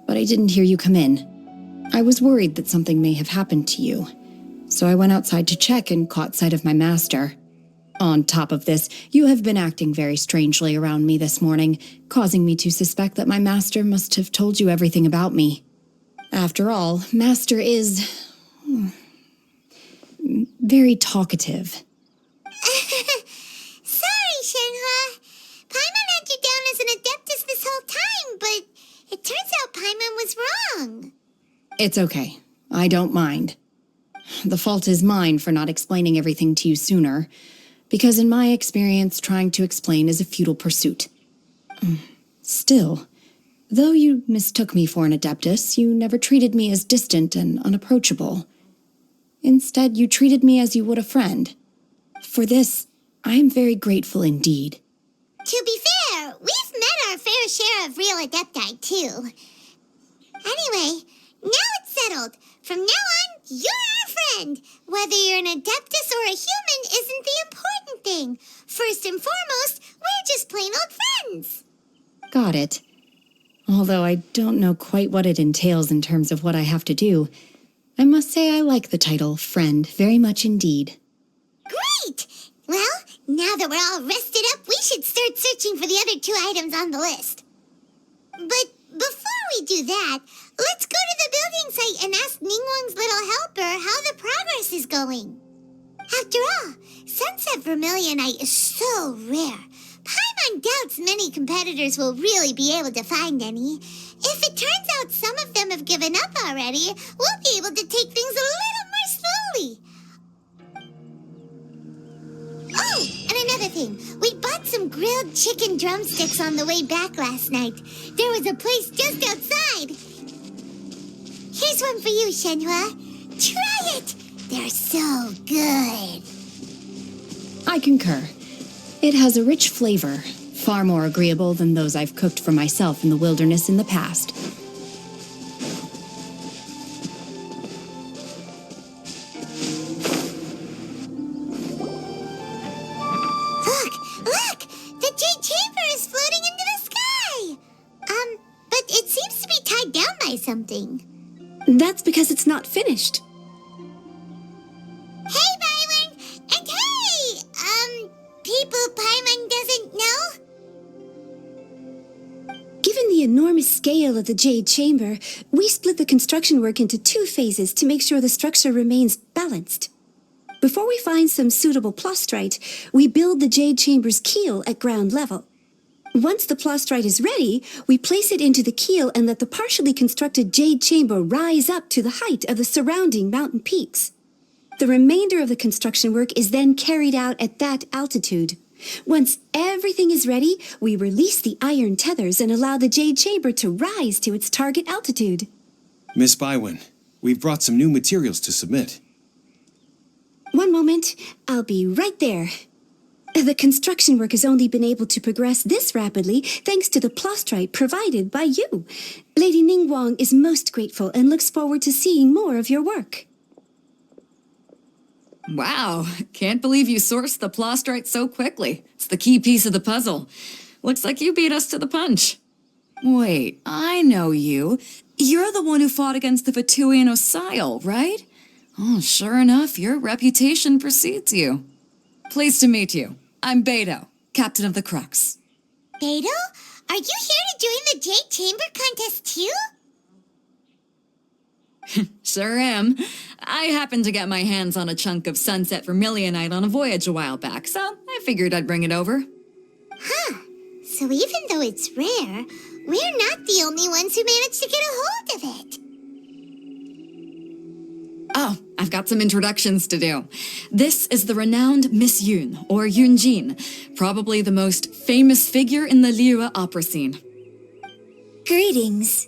but I didn't hear you come in. I was worried that something may have happened to you, so I went outside to check and caught sight of my master. On top of this, you have been acting very strangely around me this morning, causing me to suspect that my master must have told you everything about me. After all, Master is... very talkative. Sorry, Shenhe. Paimon had you down as an adeptus this whole time, but it turns out Paimon was wrong. It's okay. I don't mind. The fault is mine for not explaining everything to you sooner, because in my experience, trying to explain is a futile pursuit. Still, though you mistook me for an adeptus, you never treated me as distant and unapproachable. Instead, you treated me as you would a friend. For this, I am very grateful indeed. To be fair, we've met our fair share of real adepti, too. Anyway, now it's settled. From now on, you're our friend. Whether you're an adeptus or a human isn't the important thing. First and foremost, we're just plain old friends. Got it. Although I don't know quite what it entails in terms of what I have to do, I must say I like the title friend very much indeed. Great! Well, now that we're all rested up, we should start searching for the other 2 items on the list. But before we do that, let's go to the building site and ask Ningguang's little helper how the progress is going. After all, sunset vermilionite is so rare. Paimon doubts many competitors will really be able to find any. If it turns out some of them have given up already, we'll be able to take things a little more slowly. Oh, and another thing. We bought some grilled chicken drumsticks on the way back last night. There was a place just outside. Here's one for you, Shenhe. Try it! They're so good. I concur. It has a rich flavor, far more agreeable than those I've cooked for myself in the wilderness in the past. Look! The Jade Chamber is floating into the sky! But it seems to be tied down by something. That's because it's not finished. Hey, Byron! And hey! People Paimon doesn't know? Given the enormous scale of the Jade Chamber, we split the construction work into 2 phases to make sure the structure remains balanced. Before we find some suitable plastrite, we build the Jade Chamber's keel at ground level. Once the plastrite is ready, we place it into the keel and let the partially constructed Jade Chamber rise up to the height of the surrounding mountain peaks. The remainder of the construction work is then carried out at that altitude. Once everything is ready, we release the iron tethers and allow the Jade Chamber to rise to its target altitude. Miss Bywin, we've brought some new materials to submit. One moment, I'll be right there. The construction work has only been able to progress this rapidly thanks to the plastrite provided by you. Lady Ningguang is most grateful and looks forward to seeing more of your work. Wow, can't believe you sourced the plastrite so quickly. It's the key piece of the puzzle. Looks like you beat us to the punch. Wait, I know you. You're the one who fought against the Fatui and Osial, right? Oh, sure enough, your reputation precedes you. Pleased to meet you. I'm Beidou, captain of the Crux. Beidou? Are you here to join the Jade Chamber contest too? Sure am. I happened to get my hands on a chunk of sunset vermilionite on a voyage a while back, so I figured I'd bring it over. Huh. So even though it's rare, we're not the only ones who managed to get a hold of it. Oh, I've got some introductions to do. This is the renowned Miss Yun, or Yun Jin, probably the most famous figure in the Liyue opera scene. Greetings.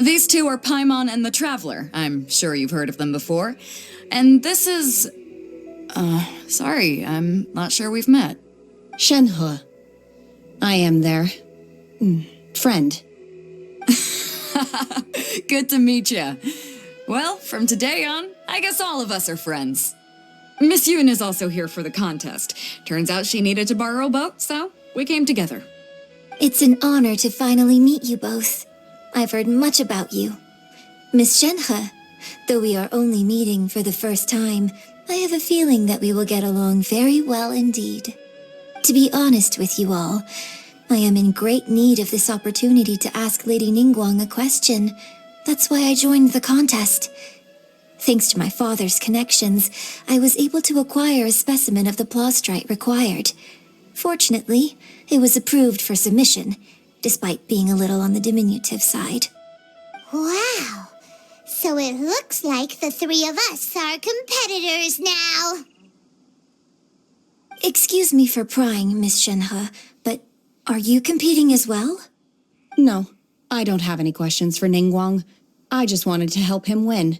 These two are Paimon and the Traveler. I'm sure you've heard of them before. And this is... sorry, I'm not sure we've met. Shenhe. I am their... friend. Good to meet you. Well, from today on, I guess all of us are friends. Miss Yun is also here for the contest. Turns out she needed to borrow a boat, so we came together. It's an honor to finally meet you both. I've heard much about you. Miss Shenhe, though we are only meeting for the first time, I have a feeling that we will get along very well indeed. To be honest with you all, I am in great need of this opportunity to ask Lady Ningguang a question. That's why I joined the contest. Thanks to my father's connections, I was able to acquire a specimen of the plastrite required. Fortunately, it was approved for submission, despite being a little on the diminutive side. Wow! So it looks like the 3 of us are competitors now. Excuse me for prying, Miss Shenhe, but are you competing as well? No, I don't have any questions for Ningguang. I just wanted to help him win.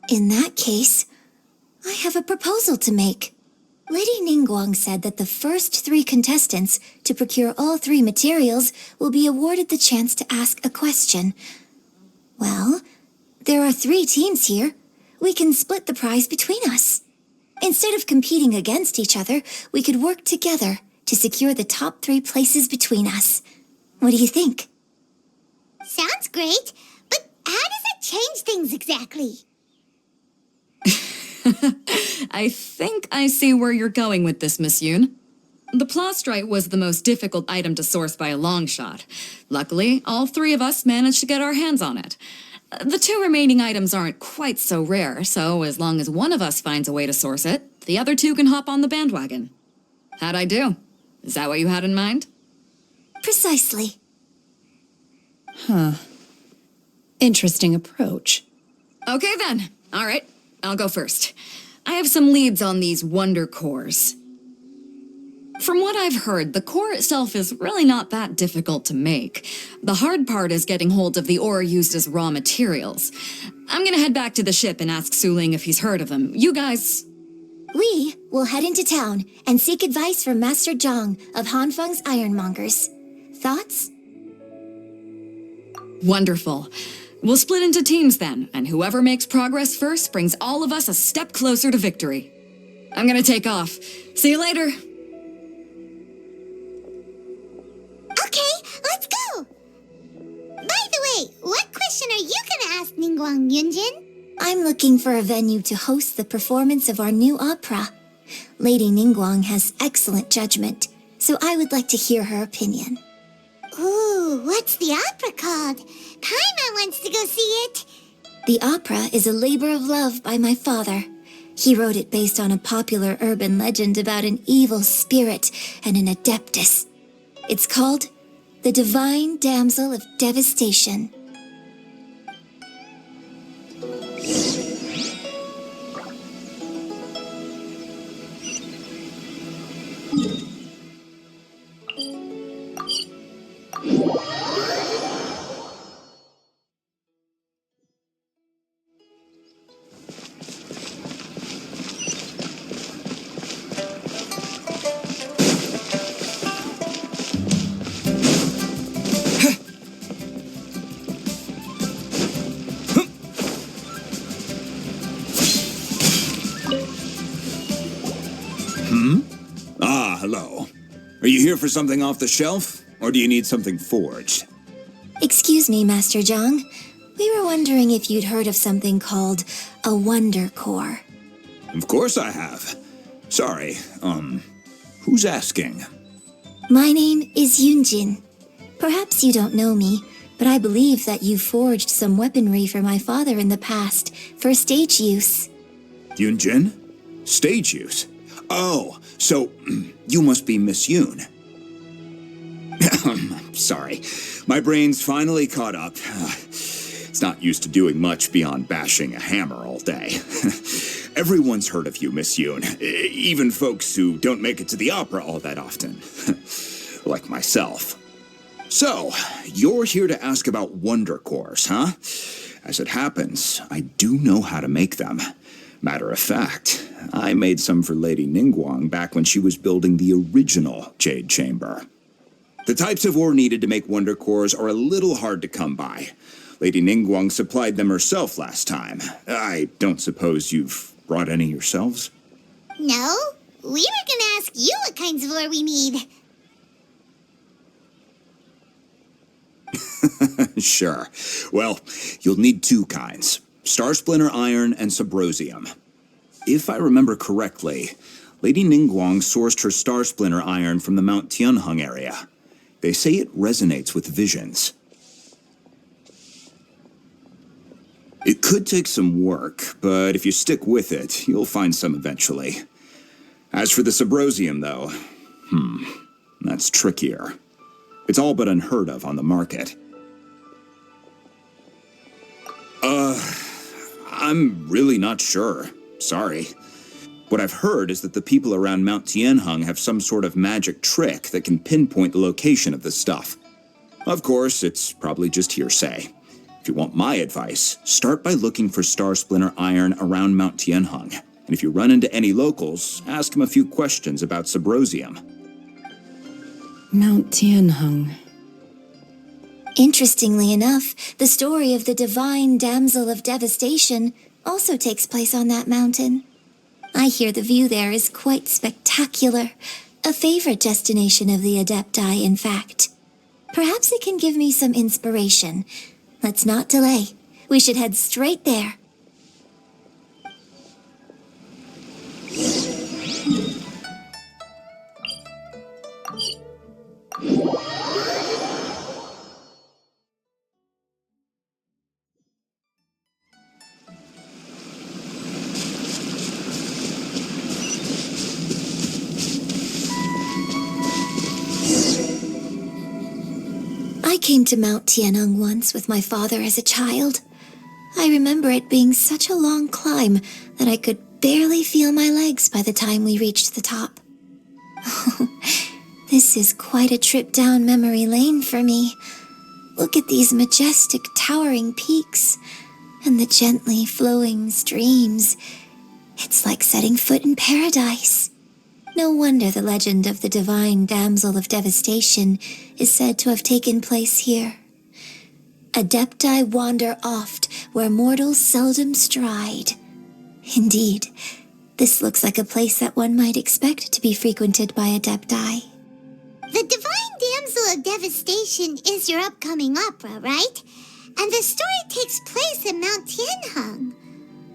In that case, I have a proposal to make. Lady Ningguang said that the first 3 contestants to procure all 3 materials will be awarded the chance to ask a question. Well, there are 3 teams here. We can split the prize between us. Instead of competing against each other, we could work together to secure the top 3 places between us. What do you think? Sounds great, but how does it change things exactly? I think I see where you're going with this, Miss Yun. The plastrite was the most difficult item to source by a long shot. Luckily, all 3 of us managed to get our hands on it. The 2 remaining items aren't quite so rare, so as long as one of us finds a way to source it, the other 2 can hop on the bandwagon. How'd I do? Is that what you had in mind? Precisely. Huh. Interesting approach. Okay then. All right, I'll go first. I have some leads on these wonder cores. From what I've heard, the core itself is really not that difficult to make. The hard part is getting hold of the ore used as raw materials. I'm gonna head back to the ship and ask Suling if he's heard of them. You guys... We will head into town and seek advice from Master Zhang of Hanfeng's Ironmongers. Thoughts? Wonderful. We'll split into teams then, and whoever makes progress first brings all of us a step closer to victory. I'm gonna take off. See you later. Okay, let's go! By the way, what question are you gonna ask Ningguang, Yun Jin? I'm looking for a venue to host the performance of our new opera. Lady Ningguang has excellent judgment, so I would like to hear her opinion. Ooh, what's the opera called? Paimon wants to go see it. The opera is a labor of love by my father. He wrote it based on a popular urban legend about an evil spirit and an adeptus. It's called The Divine Damsel of Devastation. Hello. Are you here for something off the shelf, or do you need something forged? Excuse me, Master Zhang. We were wondering if you'd heard of something called a Wonder Core. Of course I have. Sorry, who's asking? My name is Yun Jin. Perhaps you don't know me, but I believe that you forged some weaponry for my father in the past for stage use. Yun Jin? Stage use? Oh, so you must be Miss Yun. Sorry, my brain's finally caught up. It's not used to doing much beyond bashing a hammer all day. Everyone's heard of you, Miss Yun, even folks who don't make it to the opera all that often, like myself. So, you're here to ask about Wonder Cores, huh? As it happens, I do know how to make them. Matter of fact, I made some for Lady Ningguang back when she was building the original Jade Chamber. The types of ore needed to make Wonder Cores are a little hard to come by. Lady Ningguang supplied them herself last time. I don't suppose you've brought any yourselves? No, we were gonna ask you what kinds of ore we need. Sure. Well, you'll need two kinds. Star Splinter Iron and Subrosium. If I remember correctly, Lady Ningguang sourced her Star Splinter Iron from the Mount Tianheng area. They say it resonates with visions. It could take some work, but if you stick with it, you'll find some eventually. As for the Subrosium, though, that's trickier. It's all but unheard of on the market. I'm really not sure. Sorry. What I've heard is that the people around Mount Tianheng have some sort of magic trick that can pinpoint the location of the stuff. Of course, it's probably just hearsay. If you want my advice, start by looking for Star Splinter Iron around Mount Tianheng. And if you run into any locals, ask them a few questions about Subrosium. Mount Tianheng. Interestingly enough, the story of the Divine Damsel of Devastation also takes place on that mountain. I hear the view there is quite spectacular. A favorite destination of the adepti, in fact. Perhaps it can give me some inspiration. Let's not delay. We should head straight there. I came to Mount Tianheng once with my father as a child. I remember it being such a long climb that I could barely feel my legs by the time we reached the top. This is quite a trip down memory lane for me. Look at these majestic, towering peaks. and the gently flowing streams. It's like setting foot in paradise. No wonder the legend of the divine damsel of devastation is said to have taken place here. Adepti wander oft where mortals seldom stride. Indeed, this looks like a place that one might expect to be frequented by adepti. The Divine Damsel of Devastation is your upcoming opera, right? And the story takes place in Mount Tianheng.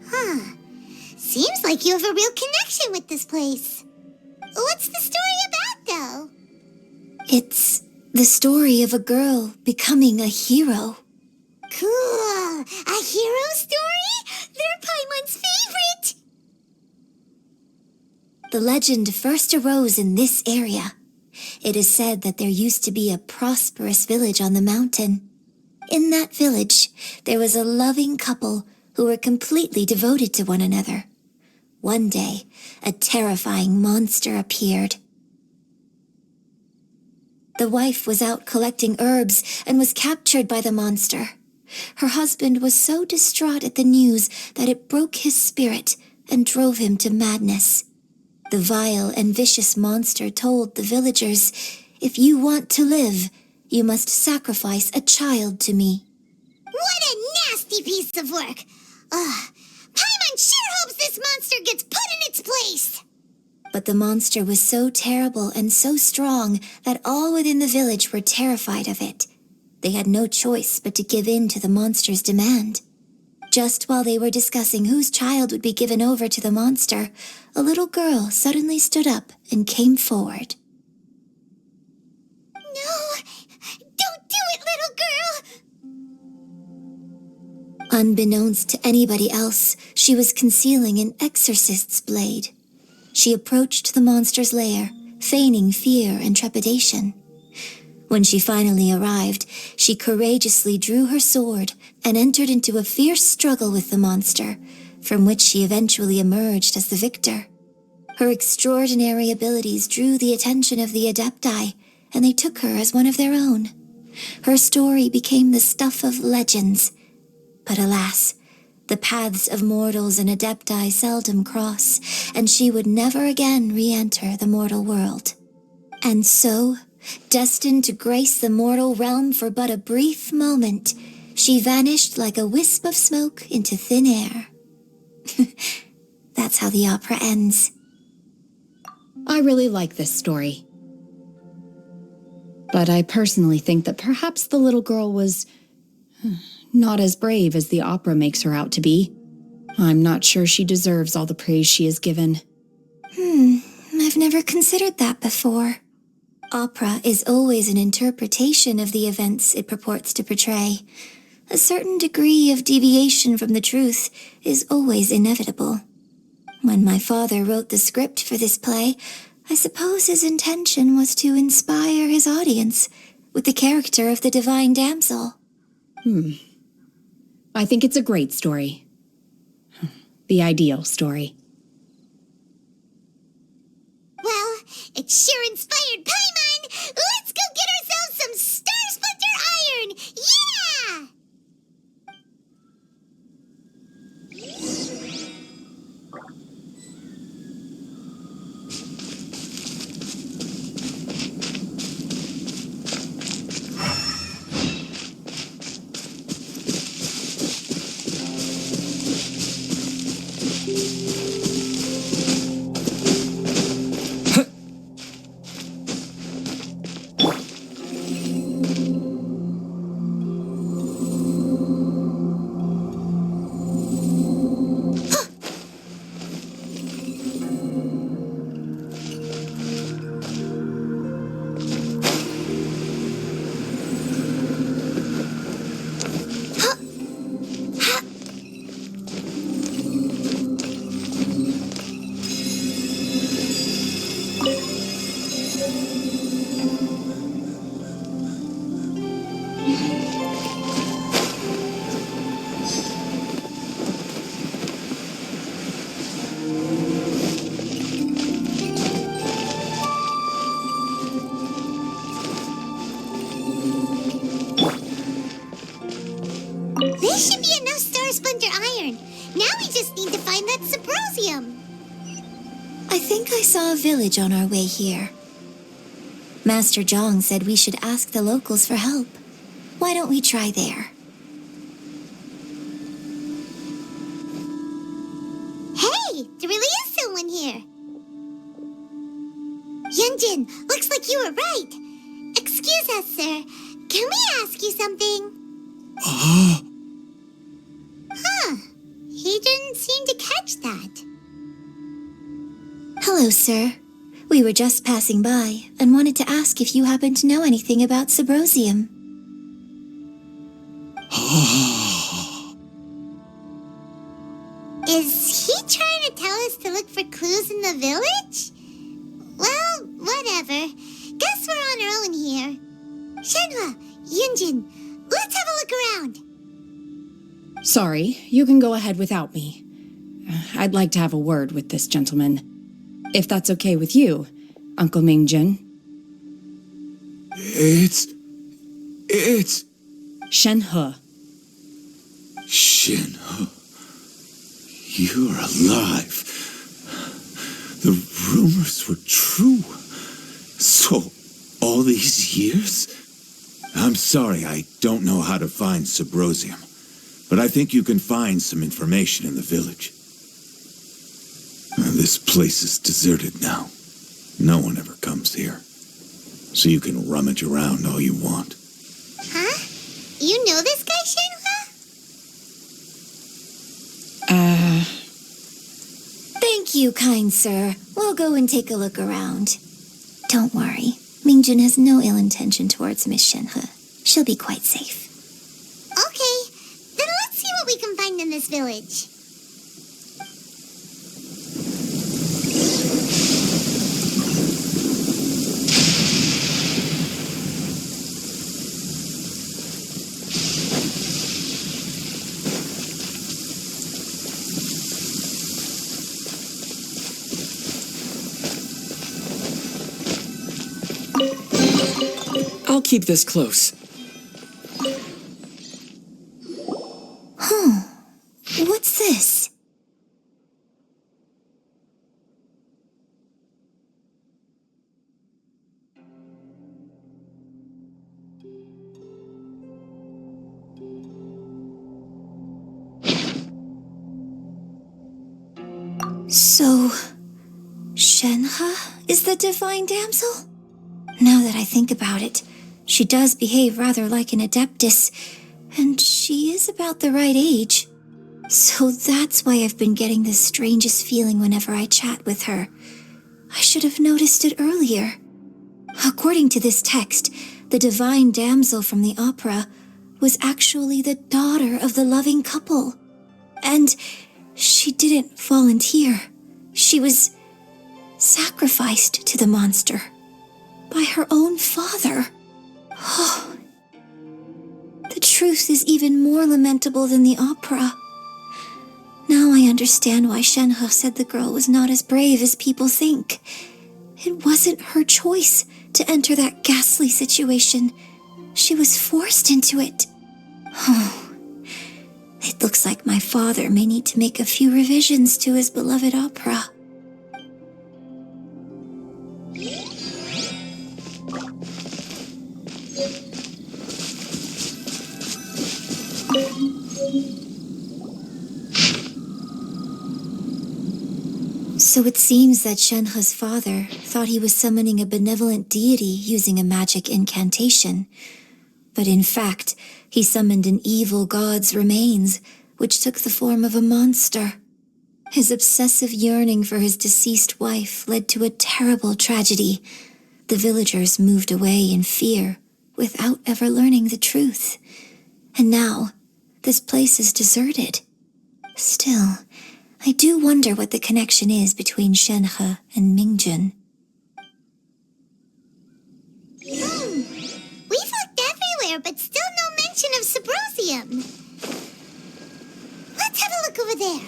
Huh. Seems like you have a real connection with this place. What's the story about, though? It's the story of a girl becoming a hero. Cool. A hero story? They're Paimon's favorite. The legend first arose in this area. It is said that there used to be a prosperous village on the mountain. In that village, there was a loving couple who were completely devoted to one another. One day, a terrifying monster appeared. The wife was out collecting herbs and was captured by the monster. Her husband was so distraught at the news that it broke his spirit and drove him to madness. The vile and vicious monster told the villagers, "If you want to live, you must sacrifice a child to me." What a nasty piece of work! Paimon sure hopes this monster gets put in its place! But the monster was so terrible and so strong that all within the village were terrified of it. They had no choice but to give in to the monster's demand. Just while they were discussing whose child would be given over to the monster, a little girl suddenly stood up and came forward. No! Don't do it, little girl! Unbeknownst to anybody else, she was concealing an exorcist's blade. She approached the monster's lair, feigning fear and trepidation. When she finally arrived, she courageously drew her sword and entered into a fierce struggle with the monster, from which she eventually emerged as the victor. Her extraordinary abilities drew the attention of the adepti, and they took her as one of their own. Her story became the stuff of legends. But alas, the paths of mortals and adepti seldom cross, and she would never again re-enter the mortal world. And so, destined to grace the mortal realm for but a brief moment, she vanished like a wisp of smoke into thin air. That's how the opera ends. I really like this story. But I personally think that perhaps the little girl was not as brave as the opera makes her out to be. I'm not sure she deserves all the praise she is given. I've never considered that before. Opera is always an interpretation of the events it purports to portray. A certain degree of deviation from the truth is always inevitable. When my father wrote the script for this play, I suppose his intention was to inspire his audience with the character of the divine damsel. I think it's a great story. The ideal story. Well, it sure inspired Paimon! Let's go get ourselves some Star Splinter Iron! Yeah! This should be enough Star Splinter think I saw a village on our way here. Master Zhang said we should ask the locals for help. Why don't we try there? Hey, there really is someone here. Yun Jin, looks like you were right. Excuse us, sir. Can we ask you something? Huh. He didn't seem to catch that. Hello, sir. We were just passing by and wanted to ask if you happen to know anything about Subrosium. Is he trying to tell us to look for clues in the village? Well, whatever. Guess we're on our own here. Shenhe, Yun Jin, let's have a look around. Sorry, you can go ahead without me. I'd like to have a word with this gentleman. If that's okay with you, Uncle Mingjin. It's... Shenhe. Shenhe. You're alive. The rumors were true. So, all these years? I'm sorry, I don't know how to find Subrosium, but I think you can find some information in the village. This place is deserted now. No one ever comes here. So you can rummage around all you want. Huh? You know this guy, Shenhe? Thank you, kind sir. We'll go and take a look around. Don't worry. Mingjin has no ill intention towards Miss Shenhe. She'll be quite safe. Okay, then let's see what we can find in this village. I'll keep this close. What's this? So, Shenhe is the divine damsel? Now that I think about it, she does behave rather like an adeptus, and she is about the right age. So that's why I've been getting the strangest feeling whenever I chat with her. I should have noticed it earlier. According to this text, the divine damsel from the opera was actually the daughter of the loving couple. And she didn't volunteer. She was sacrificed to the monster by her own father. Oh, the truth is even more lamentable than the opera. Now I understand why Shenhe said the girl was not as brave as people think. It wasn't her choice to enter that ghastly situation. She was forced into it. Oh, it looks like my father may need to make a few revisions to his beloved opera. So it seems that Shenhe's father thought he was summoning a benevolent deity using a magic incantation. But in fact, he summoned an evil god's remains, which took the form of a monster. His obsessive yearning for his deceased wife led to a terrible tragedy. The villagers moved away in fear, without ever learning the truth. And now, this place is deserted. Still, I do wonder what the connection is between Shenhe and Mingjin. We've looked everywhere, but still no mention of Subrosium. Let's have a look over there.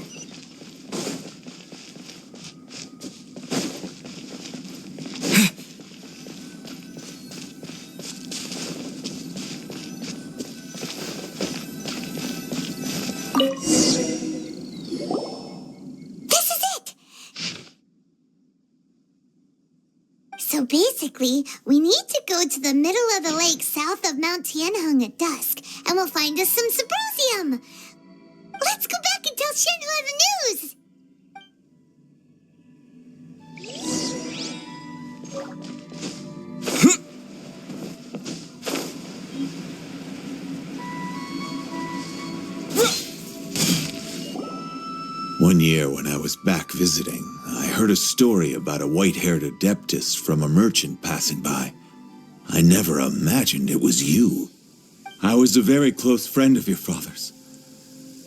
So basically, we need to go to the middle of the lake south of Mount Tianheng at dusk, and we'll find us some Symposium. Let's go back and tell Shenhe the news! One year when I was back visiting, I heard a story about a white-haired adeptus from a merchant passing by. I never imagined it was you. I was a very close friend of your father's.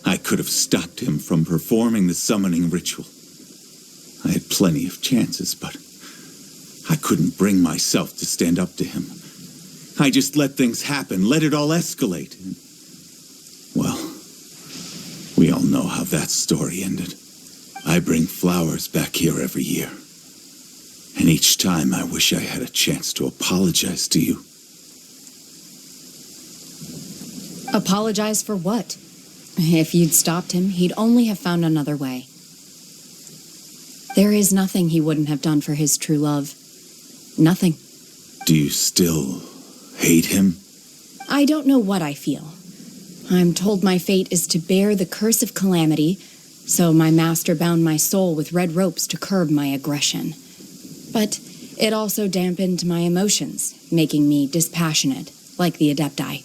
I could have stopped him from performing the summoning ritual. I had plenty of chances, but I couldn't bring myself to stand up to him. I just let things happen, let it all escalate. Well, we all know how that story ended. I bring flowers back here every year. And each time I wish I had a chance to apologize to you. Apologize for what? If you'd stopped him, he'd only have found another way. There is nothing he wouldn't have done for his true love. Nothing. Do you still hate him? I don't know what I feel. I'm told my fate is to bear the curse of calamity, so my master bound my soul with red ropes to curb my aggression. But it also dampened my emotions, making me dispassionate, like the adepti.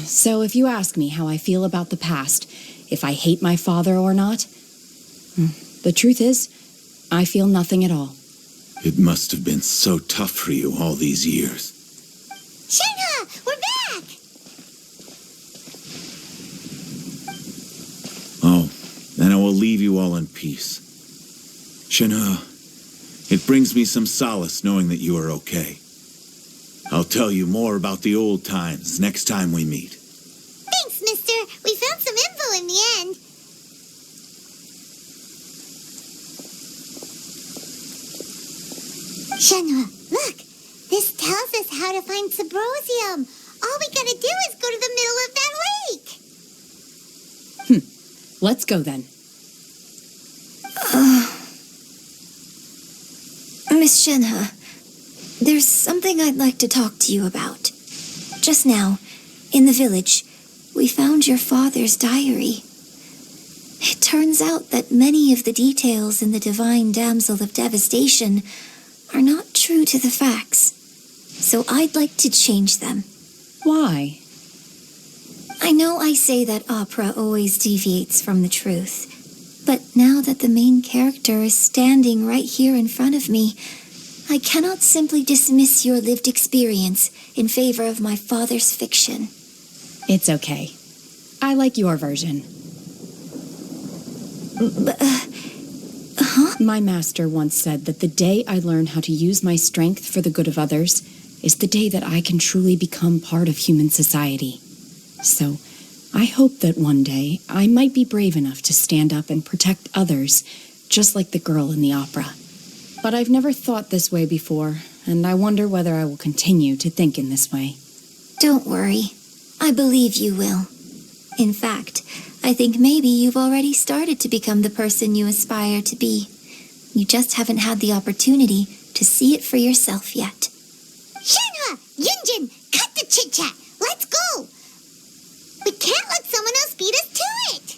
So if you ask me how I feel about the past, if I hate my father or not, the truth is, I feel nothing at all. It must have been so tough for you all these years. Shenhe, we're back! Oh, then I will leave you all in peace. Shenhe, it brings me some solace knowing that you are okay. I'll tell you more about the old times next time we meet. Thanks, mister. We found some info in the end. Shenhe, look. This tells us how to find Symposium. All we gotta do is go to the middle of that lake. Let's go then. Miss Shenhe, there's something I'd like to talk to you about. Just now, in the village, we found your father's diary. It turns out that many of the details in the Divine Damsel of Devastation are not true to the facts. So I'd like to change them. Why? I know I say that opera always deviates from the truth, but now that the main character is standing right here in front of me, I cannot simply dismiss your lived experience in favor of my father's fiction. It's okay. I like your version. My master once said that the day I learn how to use my strength for the good of others is the day that I can truly become part of human society. So, I hope that one day I might be brave enough to stand up and protect others, just like the girl in the opera. But I've never thought this way before, and I wonder whether I will continue to think in this way. Don't worry. I believe you will. In fact, I think maybe you've already started to become the person you aspire to be. You just haven't had the opportunity to see it for yourself yet. Shenhe! Yun Jin! Cut the chit-chat! Let's go! We can't let someone else beat us to it!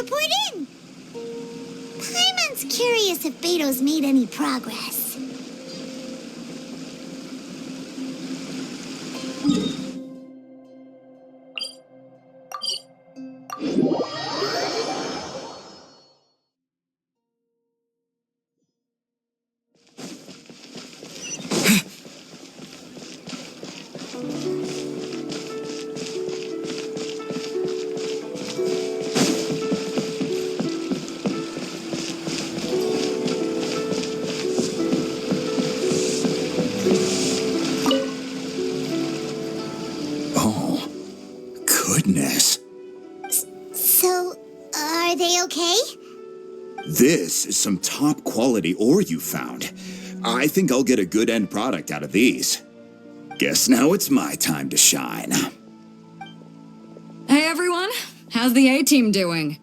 report in. Paimon's curious if Beto's made any progress. Goodness. So, are they okay? This is some top quality ore you found. I think I'll get a good end product out of these. Guess now it's my time to shine. Hey everyone, how's the A-team doing?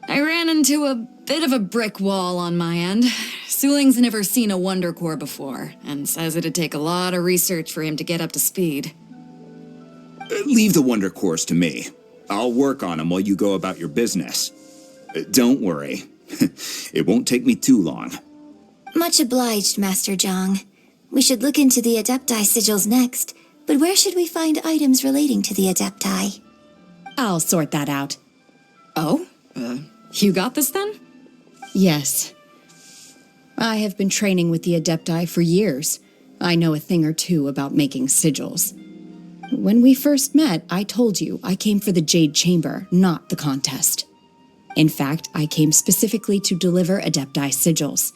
I ran into a bit of a brick wall on my end. Suling's never seen a Wonder Core before, and says it'd take a lot of research for him to get up to speed. Leave the Wonder Cores to me. I'll work on them while you go about your business. Don't worry. It won't take me too long. Much obliged, Master Zhang. We should look into the adepti sigils next, but where should we find items relating to the adepti? I'll sort that out. Oh? You got this then? Yes. I have been training with the adepti for years. I know a thing or two about making sigils. When we first met, I told you I came for the Jade Chamber, not the contest. In fact, I came specifically to deliver adepti sigils.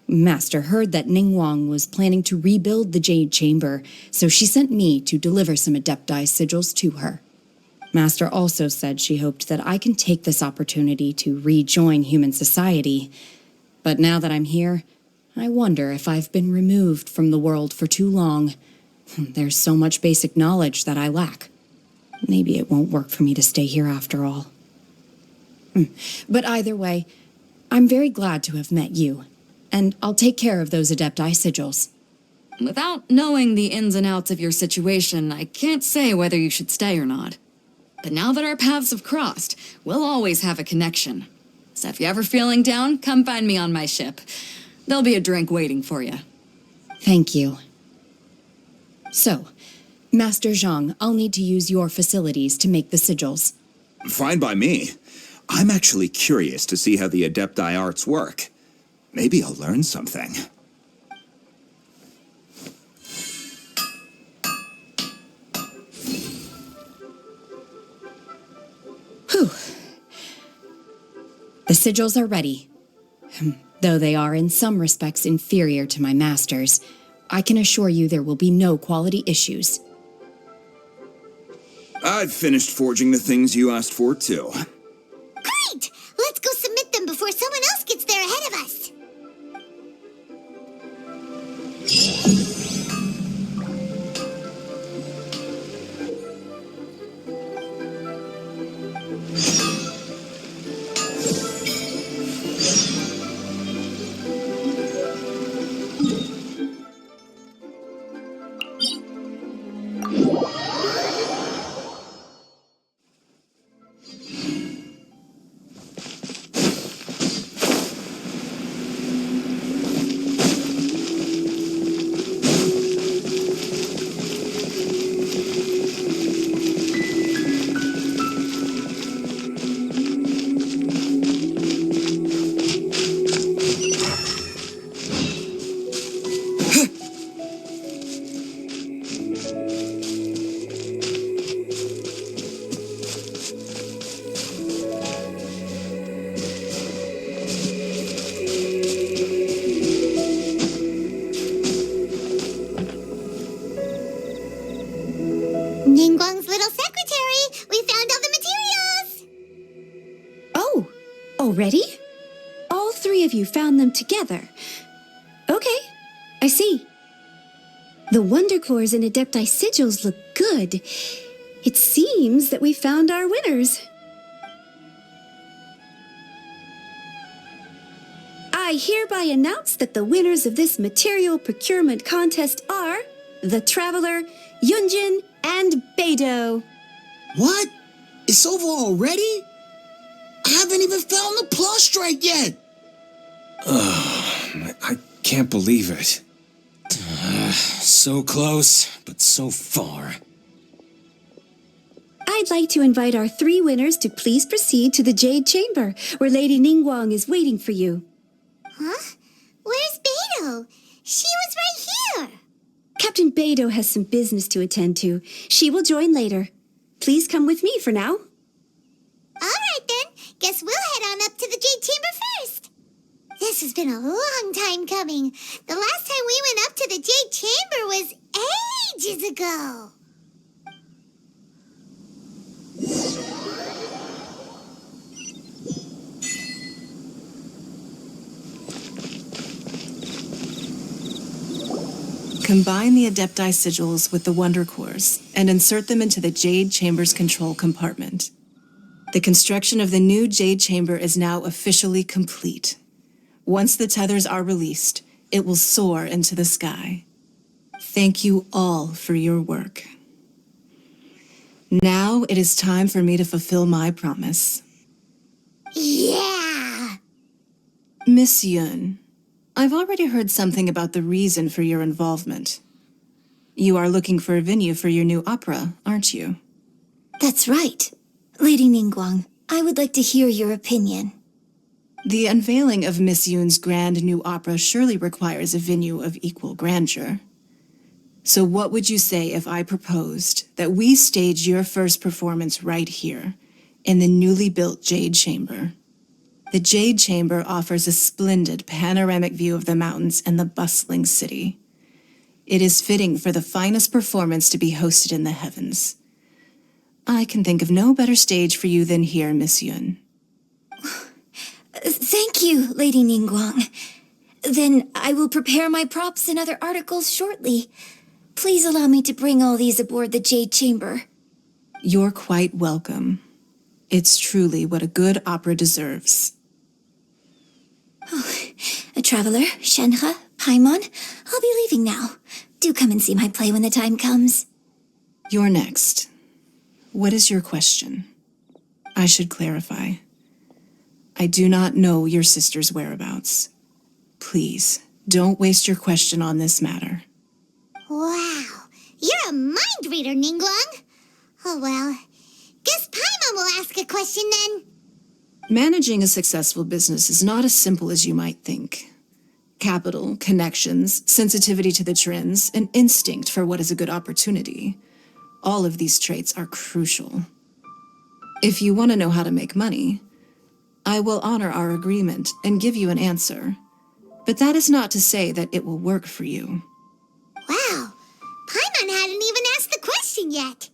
Master heard that Ningguang was planning to rebuild the Jade Chamber, so she sent me to deliver some adepti sigils to her. Master also said she hoped that I can take this opportunity to rejoin human society. But now that I'm here, I wonder if I've been removed from the world for too long. There's so much basic knowledge that I lack. Maybe it won't work for me to stay here after all. But either way, I'm very glad to have met you, and I'll take care of those adepti sigils. Without knowing the ins and outs of your situation, I can't say whether you should stay or not. But now that our paths have crossed, we'll always have a connection. So if you're ever feeling down, come find me on my ship. There'll be a drink waiting for you. Thank you. So, Master Zhang, I'll need to use your facilities to make the sigils. Fine by me. I'm actually curious to see how the adepti arts work. Maybe I'll learn something. Whew. The sigils are ready. Though they are in some respects inferior to my master's, I can assure you there will be no quality issues. I've finished forging the things you asked for, too. Great! Let's go submit them before someone else gets there ahead of us. Ningguang's little secretary! We found all the materials! Oh, already? All three of you found them together. Okay, I see. The Wonder Cores and Adepti sigils look good. It seems that we found our winners. I hereby announce that the winners of this material procurement contest are the Traveler, Yun Jin, and Beto. What? It's over already? I haven't even found the prostrate yet. I can't believe it. So close, but so far. I'd like to invite our 3 winners to please proceed to the Jade Chamber, where Lady Ningguang is waiting for you. Huh? Where's Beidou? She was right here. Captain Beidou has some business to attend to. She will join later. Please come with me for now. All right, then. Guess we'll head on up to the Jade Chamber first. This has been a long time coming. The last time we went up to the Jade Chamber was ages ago. Combine the adepti sigils with the wonder cores and insert them into the Jade Chamber's control compartment. The construction of the new Jade Chamber is now officially complete. Once the tethers are released, it will soar into the sky. Thank you all for your work. Now it is time for me to fulfill my promise. Yeah! Miss Yun, I've already heard something about the reason for your involvement. You are looking for a venue for your new opera, aren't you? That's right. Lady Ningguang, I would like to hear your opinion. The unveiling of Miss Yun's grand new opera surely requires a venue of equal grandeur. So what would you say if I proposed that we stage your first performance right here, in the newly built Jade Chamber? The Jade Chamber offers a splendid panoramic view of the mountains and the bustling city. It is fitting for the finest performance to be hosted in the heavens. I can think of no better stage for you than here, Miss Yun. Thank you, Lady Ningguang. Then I will prepare my props and other articles shortly. Please allow me to bring all these aboard the Jade Chamber. You're quite welcome. It's truly what a good opera deserves. Oh, a traveler, Shenhe, Paimon, I'll be leaving now. Do come and see my play when the time comes. You're next. What is your question? I should clarify. I do not know your sister's whereabouts. Please, don't waste your question on this matter. Wow, you're a mind reader, Ningguang. Oh well, guess Paimon will ask a question then. Managing a successful business is not as simple as you might think. Capital, connections, sensitivity to the trends, and instinct for what is a good opportunity. All of these traits are crucial. If you want to know how to make money, I will honor our agreement and give you an answer. But that is not to say that it will work for you. Wow, Paimon hadn't even asked the question yet.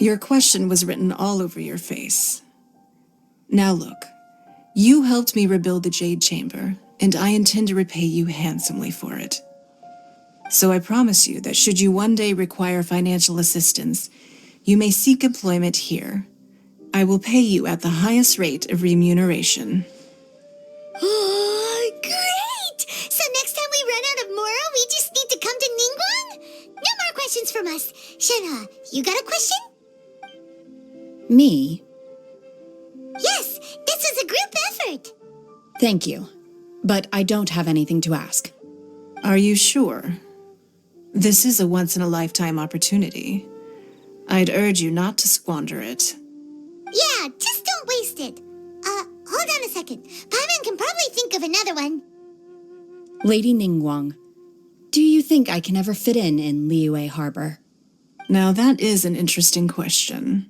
Your question was written all over your face. Now look, you helped me rebuild the Jade Chamber, and I intend to repay you handsomely for it. So I promise you that should you one day require financial assistance, you may seek employment here. I will pay you at the highest rate of remuneration. Oh, great! So next time we run out of Mora, we just need to come to Ningguang? No more questions from us. Shenhe, you got a question? Me? Yes, this is a group effort. Thank you. But I don't have anything to ask. Are you sure? This is a once-in-a-lifetime opportunity. I'd urge you not to squander it. Yeah, just don't waste it. Hold on a second. Paimon can probably think of another one. Lady Ningguang, do you think I can ever fit in Liyue Harbor? Now that is an interesting question.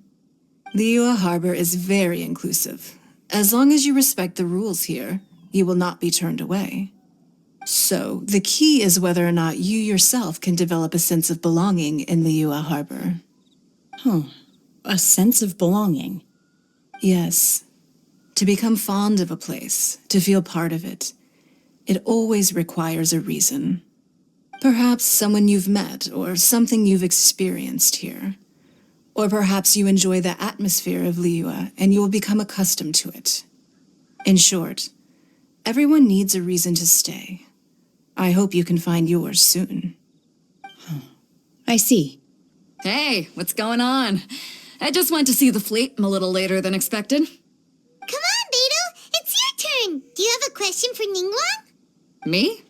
Liyue Harbor is very inclusive. As long as you respect the rules here, you will not be turned away. So, the key is whether or not you yourself can develop a sense of belonging in Liyue Harbor. A sense of belonging? Yes. To become fond of a place, to feel part of it, it always requires a reason. Perhaps someone you've met or something you've experienced here. Or perhaps you enjoy the atmosphere of Liyue and you will become accustomed to it. In short, everyone needs a reason to stay. I hope you can find yours soon. I see. Hey, what's going on? I just went to see the fleet a little later than expected. question for Ningguang? Me?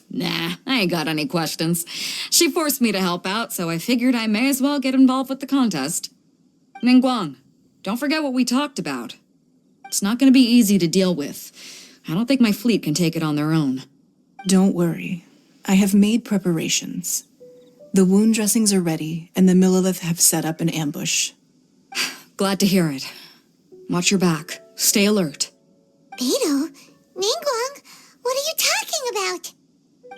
Nah, I ain't got any questions. She forced me to help out, so I figured I may as well get involved with the contest. Ningguang, don't forget what we talked about. It's not going to be easy to deal with. I don't think my fleet can take it on their own. Don't worry. I have made preparations. The wound dressings are ready, and the Millilith have set up an ambush. Glad to hear it. Watch your back. Stay alert. Beidou? Ningguang? What are you talking about?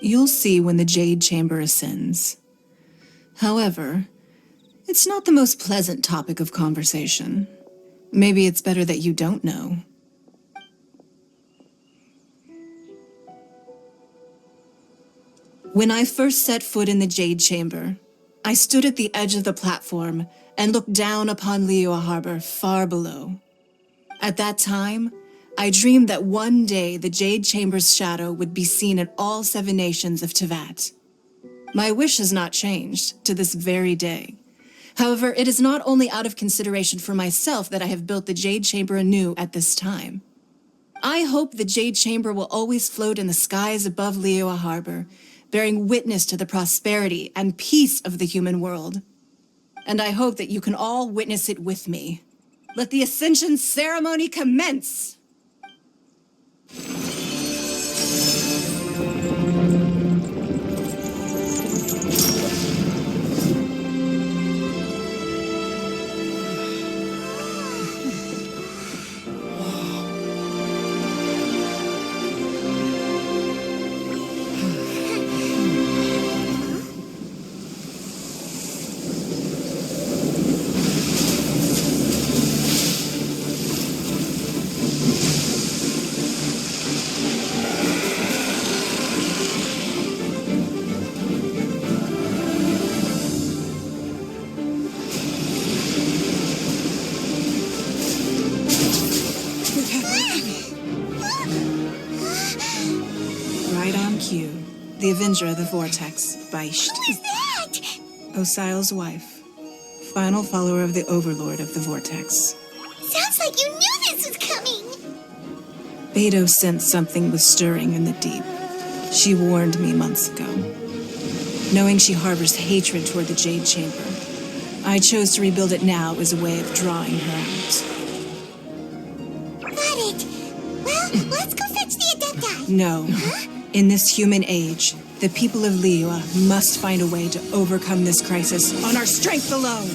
You'll see when the Jade Chamber ascends. However, it's not the most pleasant topic of conversation. Maybe it's better that you don't know. When I first set foot in the Jade Chamber, I stood at the edge of the platform and looked down upon Liyue Harbor far below. At that time, I dreamed that one day the Jade Chamber's shadow would be seen in all 7 nations of Tevat. My wish has not changed to this very day. However, it is not only out of consideration for myself that I have built the Jade Chamber anew at this time. I hope the Jade Chamber will always float in the skies above Liyue Harbor, bearing witness to the prosperity and peace of the human world. And I hope that you can all witness it with me. Let the Ascension ceremony commence! The Avenger of the Vortex, Beisht. Who is that? Osial's wife. Final follower of the Overlord of the Vortex. Sounds like you knew this was coming! Beidou sensed something was stirring in the deep. She warned me months ago. Knowing she harbors hatred toward the Jade Chamber, I chose to rebuild it now as a way of drawing her out. Got it! Well, let's go fetch the adepti! No. Huh? In this human age, the people of Liyue must find a way to overcome this crisis on our strength alone.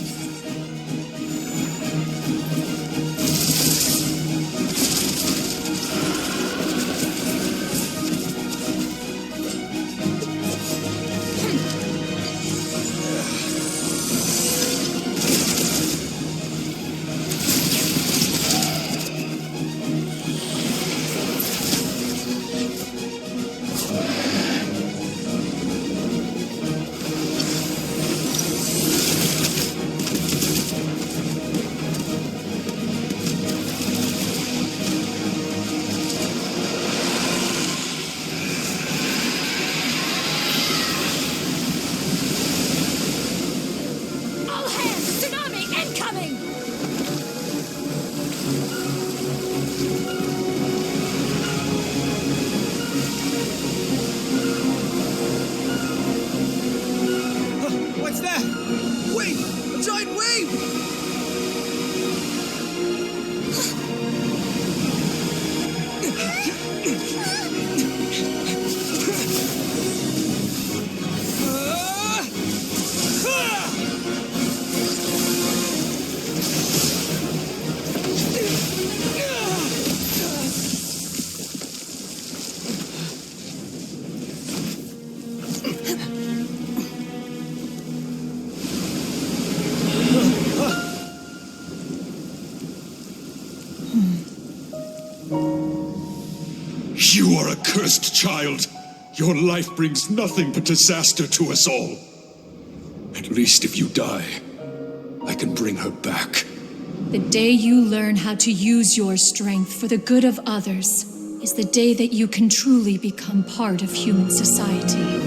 You are a cursed child. Your life brings nothing but disaster to us all. At least if you die, I can bring her back. The day you learn how to use your strength for the good of others is the day that you can truly become part of human society.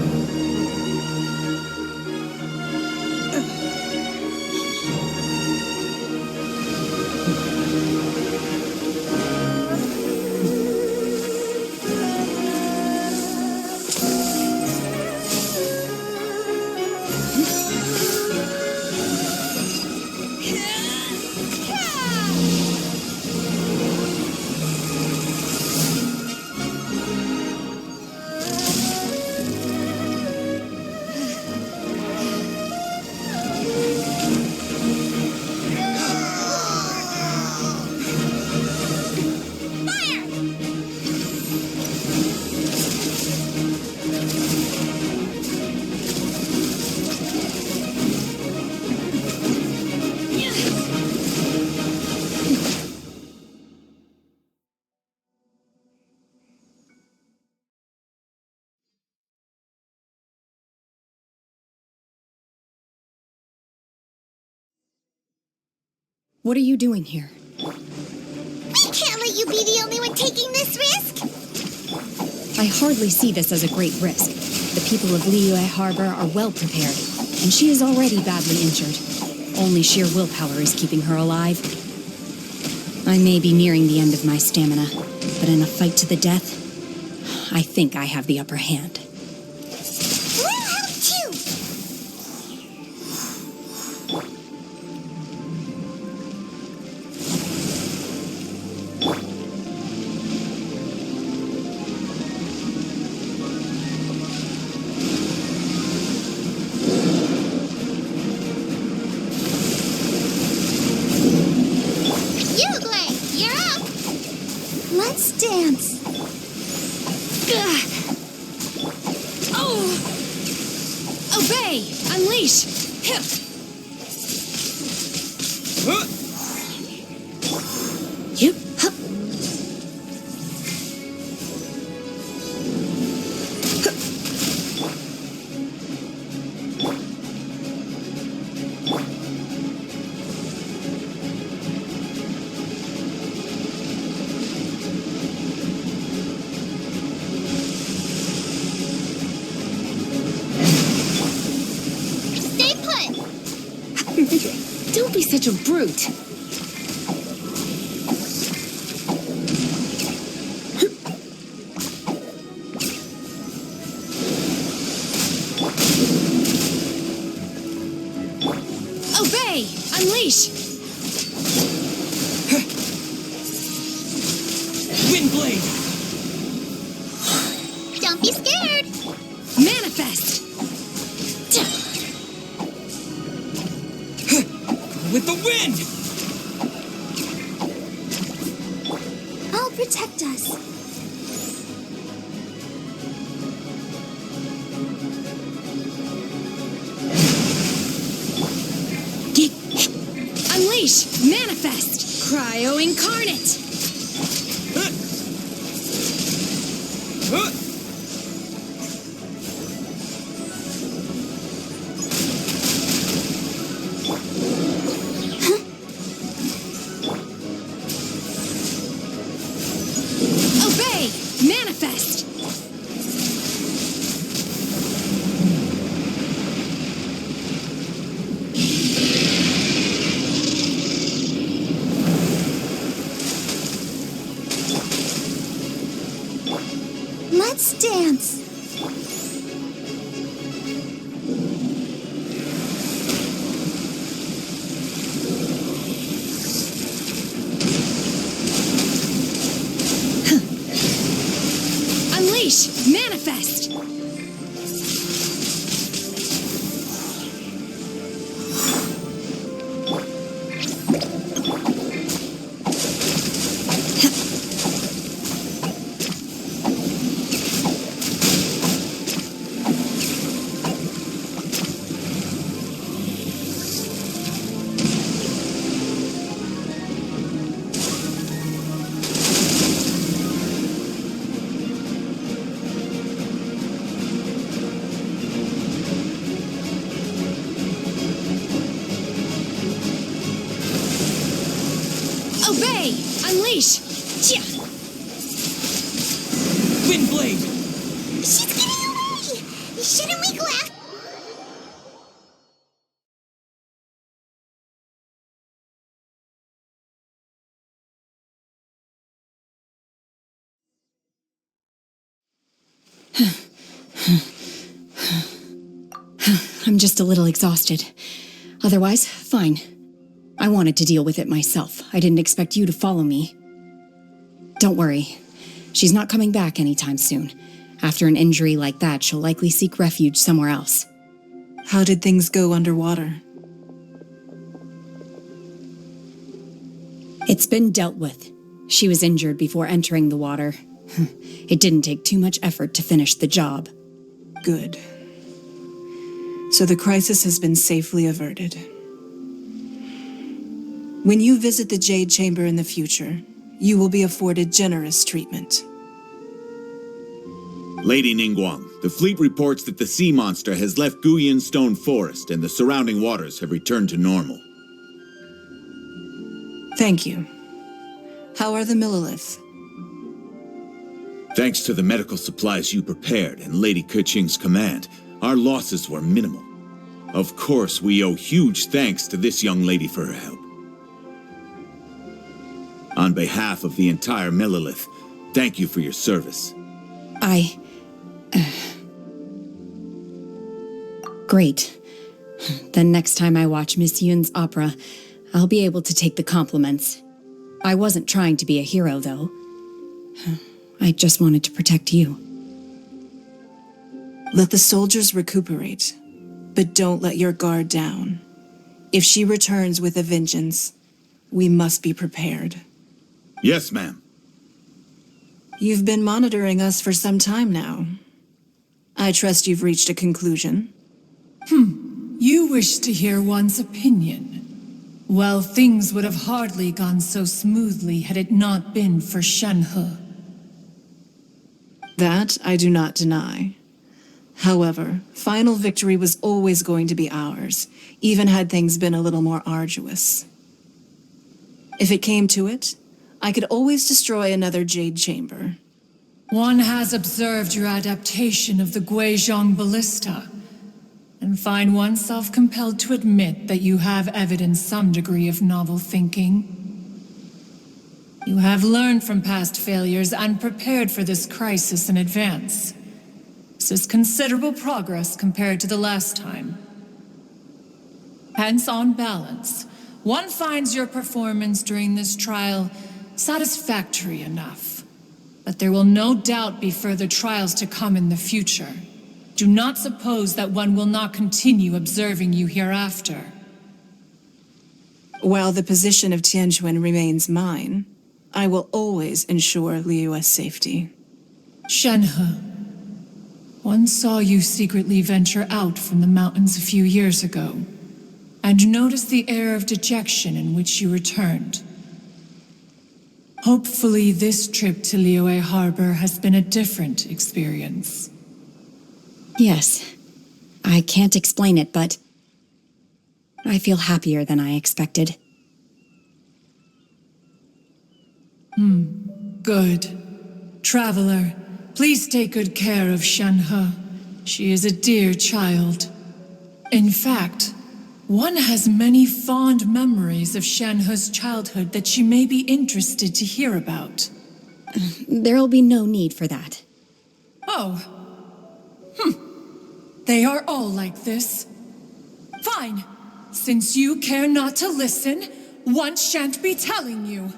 What are you doing here? We can't let you be the only one taking this risk! I hardly see this as a great risk. The people of Liyue Harbor are well prepared, and she is already badly injured. Only sheer willpower is keeping her alive. I may be nearing the end of my stamina, but in a fight to the death, I think I have the upper hand. We'll help too! Let's dance. Oh! Obey! Unleash! Hip! Yep. Don't be such a brute. Obey! Unleash! Windblade! Don't be scared! Manifest! With the wind! I'll protect us. Unleash! Manifest! Cryo incarnate! Obey! Manifest! Let's dance. Unleash! Manifest! Obey! Unleash! Chia! Windblade! She's getting away! Shouldn't we go after? I'm just a little exhausted. Otherwise, fine. I wanted to deal with it myself. I didn't expect you to follow me. Don't worry. She's not coming back anytime soon. After an injury like that, she'll likely seek refuge somewhere else. How did things go underwater? It's been dealt with. She was injured before entering the water. It didn't take too much effort to finish the job. Good. So the crisis has been safely averted. When you visit the Jade Chamber in the future, you will be afforded generous treatment. Lady Ningguang, the fleet reports that the sea monster has left Guyan Stone Forest and the surrounding waters have returned to normal. Thank you. How are the Millilith? Thanks to the medical supplies you prepared and Lady Keqing's command, our losses were minimal. Of course, we owe huge thanks to this young lady for her help. On behalf of the entire Millilith, thank you for your service. Great. Then next time I watch Miss Yun's opera, I'll be able to take the compliments. I wasn't trying to be a hero, though. I just wanted to protect you. Let the soldiers recuperate, but don't let your guard down. If she returns with a vengeance, we must be prepared. Yes, ma'am. You've been monitoring us for some time now. I trust you've reached a conclusion. You wish to hear one's opinion. Well, things would have hardly gone so smoothly had it not been for Shenhe. That I do not deny. However, final victory was always going to be ours, even had things been a little more arduous. If it came to it, I could always destroy another Jade Chamber. One has observed your adaptation of the Guizhong ballista, and find oneself compelled to admit that you have evidenced some degree of novel thinking. You have learned from past failures and prepared for this crisis in advance. This is considerable progress compared to the last time. Hence, on balance, one finds your performance during this trial satisfactory enough. But there will no doubt be further trials to come in the future. Do not suppose that one will not continue observing you hereafter. While the position of Tianquan remains mine, I will always ensure Liyue's safety. Shenhe, one saw you secretly venture out from the mountains a few years ago, and noticed the air of dejection in which you returned. Hopefully this trip to Liyue Harbor has been a different experience. Yes. I can't explain it, but I feel happier than I expected. Good. Traveler, please take good care of Shenhe. She is a dear child. In fact, one has many fond memories of Shenhe's childhood that she may be interested to hear about. There'll be no need for that. Oh. They are all like this. Fine. Since you care not to listen, one shan't be telling you.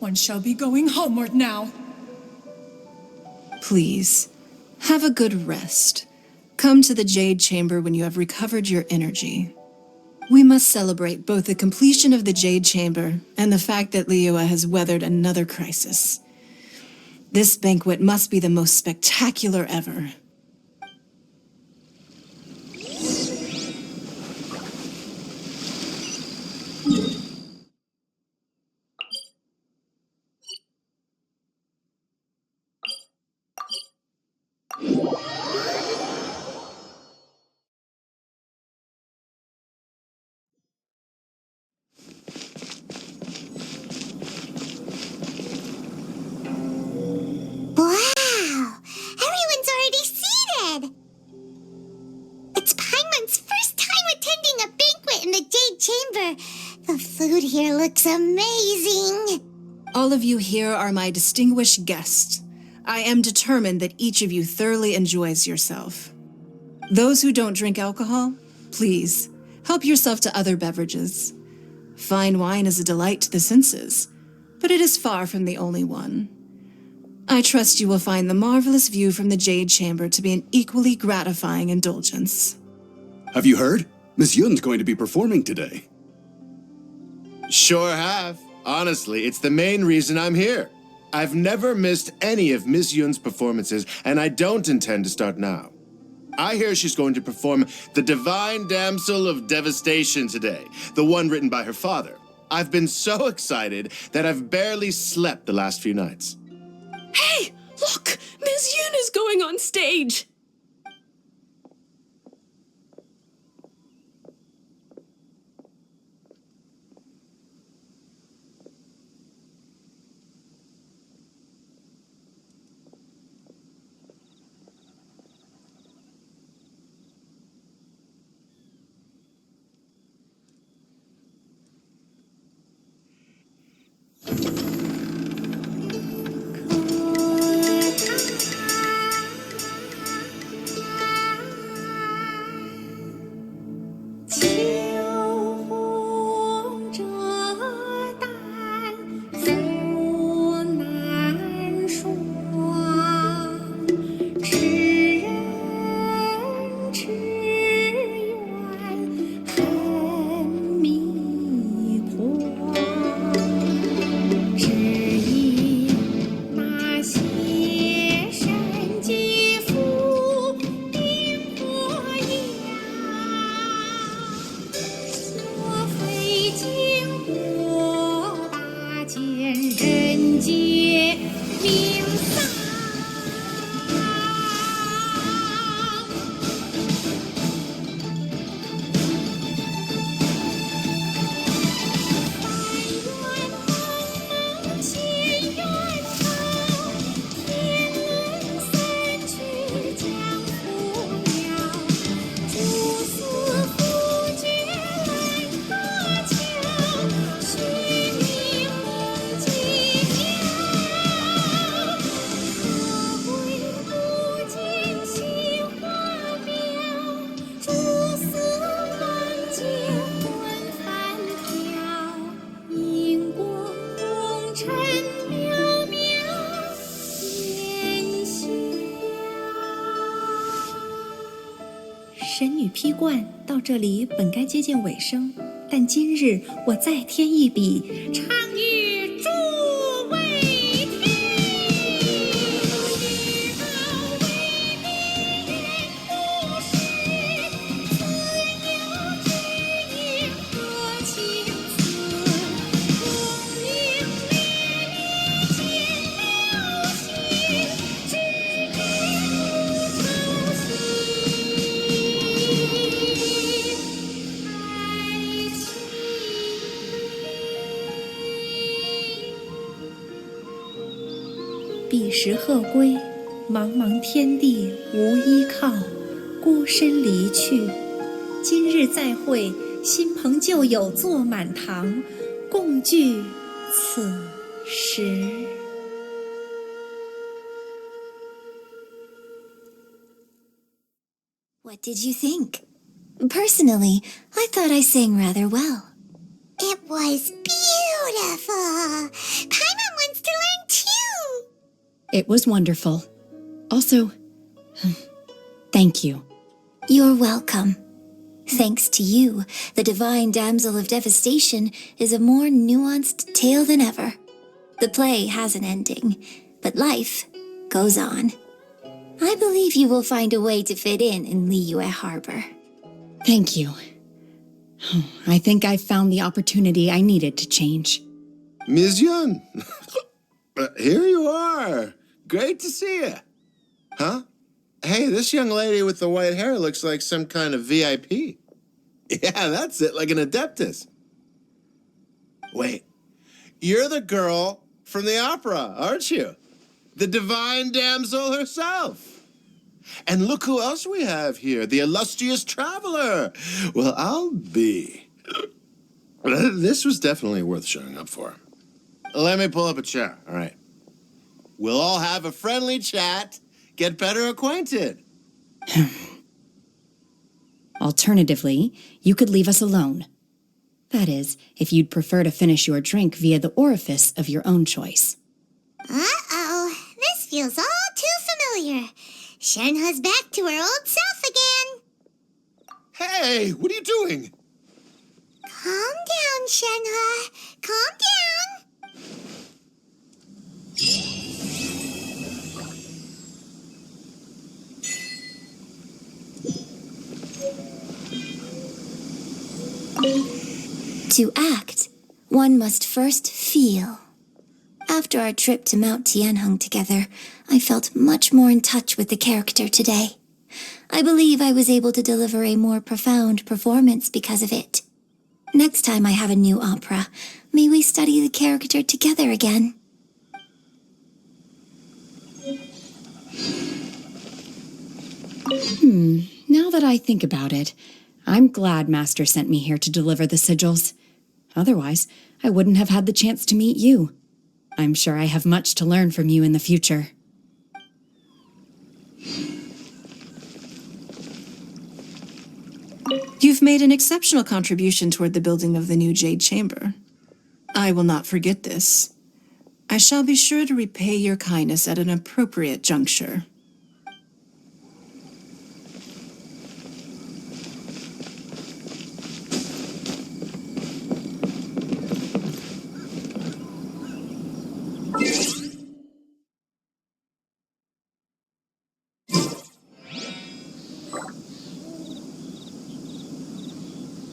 One shall be going homeward now. Please, have a good rest. Come to the Jade Chamber when you have recovered your energy. We must celebrate both the completion of the Jade Chamber and the fact that Liyue has weathered another crisis. This banquet must be the most spectacular ever. Wow! Everyone's already seated! It's Paimon's first time attending a banquet in the Jade Chamber. The food here looks amazing. All of you here are my distinguished guests. I am determined that each of you thoroughly enjoys yourself. Those who don't drink alcohol, please, help yourself to other beverages. Fine wine is a delight to the senses, but it is far from the only one. I trust you will find the marvelous view from the Jade Chamber to be an equally gratifying indulgence. Have you heard? Miss Yun's going to be performing today. Sure have. Honestly, it's the main reason I'm here. I've never missed any of Miss Yun's performances, and I don't intend to start now. I hear she's going to perform The Divine Damsel of Devastation today, the one written by her father. I've been so excited that I've barely slept the last few nights. Hey, look! Miss Yun is going on stage! 神女披冠到这里本该接近尾声，但今日我再添一笔，唱与诸位听。彼时鹤归，茫茫天地无依靠，孤身离去。今日再会，新朋旧友坐满堂，共聚此时。What did you think? Personally, I thought I sang rather well. It was beautiful. Paimon wants to learn too. It was wonderful. Also, thank you. You're welcome. Thanks to you, the Divine Damsel of Devastation is a more nuanced tale than ever. The play has an ending, but life goes on. I believe you will find a way to fit in Liyue Harbor. Thank you. I think I've found the opportunity I needed to change. Ms. Yun, here you are. Great to see you. Huh? Hey, this young lady with the white hair looks like some kind of VIP. Yeah, that's it, like an adeptus. Wait, you're the girl from the opera, aren't you? The divine damsel herself. And look who else we have here, the illustrious traveler. Well, I'll be. This was definitely worth showing up for. Let me pull up a chair, all right. We'll all have a friendly chat, get better acquainted. Alternatively, you could leave us alone. That is, if you'd prefer to finish your drink via the orifice of your own choice. Uh-oh, this feels all too familiar. Shenhe's back to her old self again. Hey, what are you doing? Calm down, Shenhe. Calm down. To act, one must first feel. After our trip to Mount Tianheng together, I felt much more in touch with the character today. I believe I was able to deliver a more profound performance because of it. Next time I have a new opera, may we study the character together again. Now that I think about it, I'm glad Master sent me here to deliver the sigils. Otherwise, I wouldn't have had the chance to meet you. I'm sure I have much to learn from you in the future. You've made an exceptional contribution toward the building of the new Jade Chamber. I will not forget this. I shall be sure to repay your kindness at an appropriate juncture.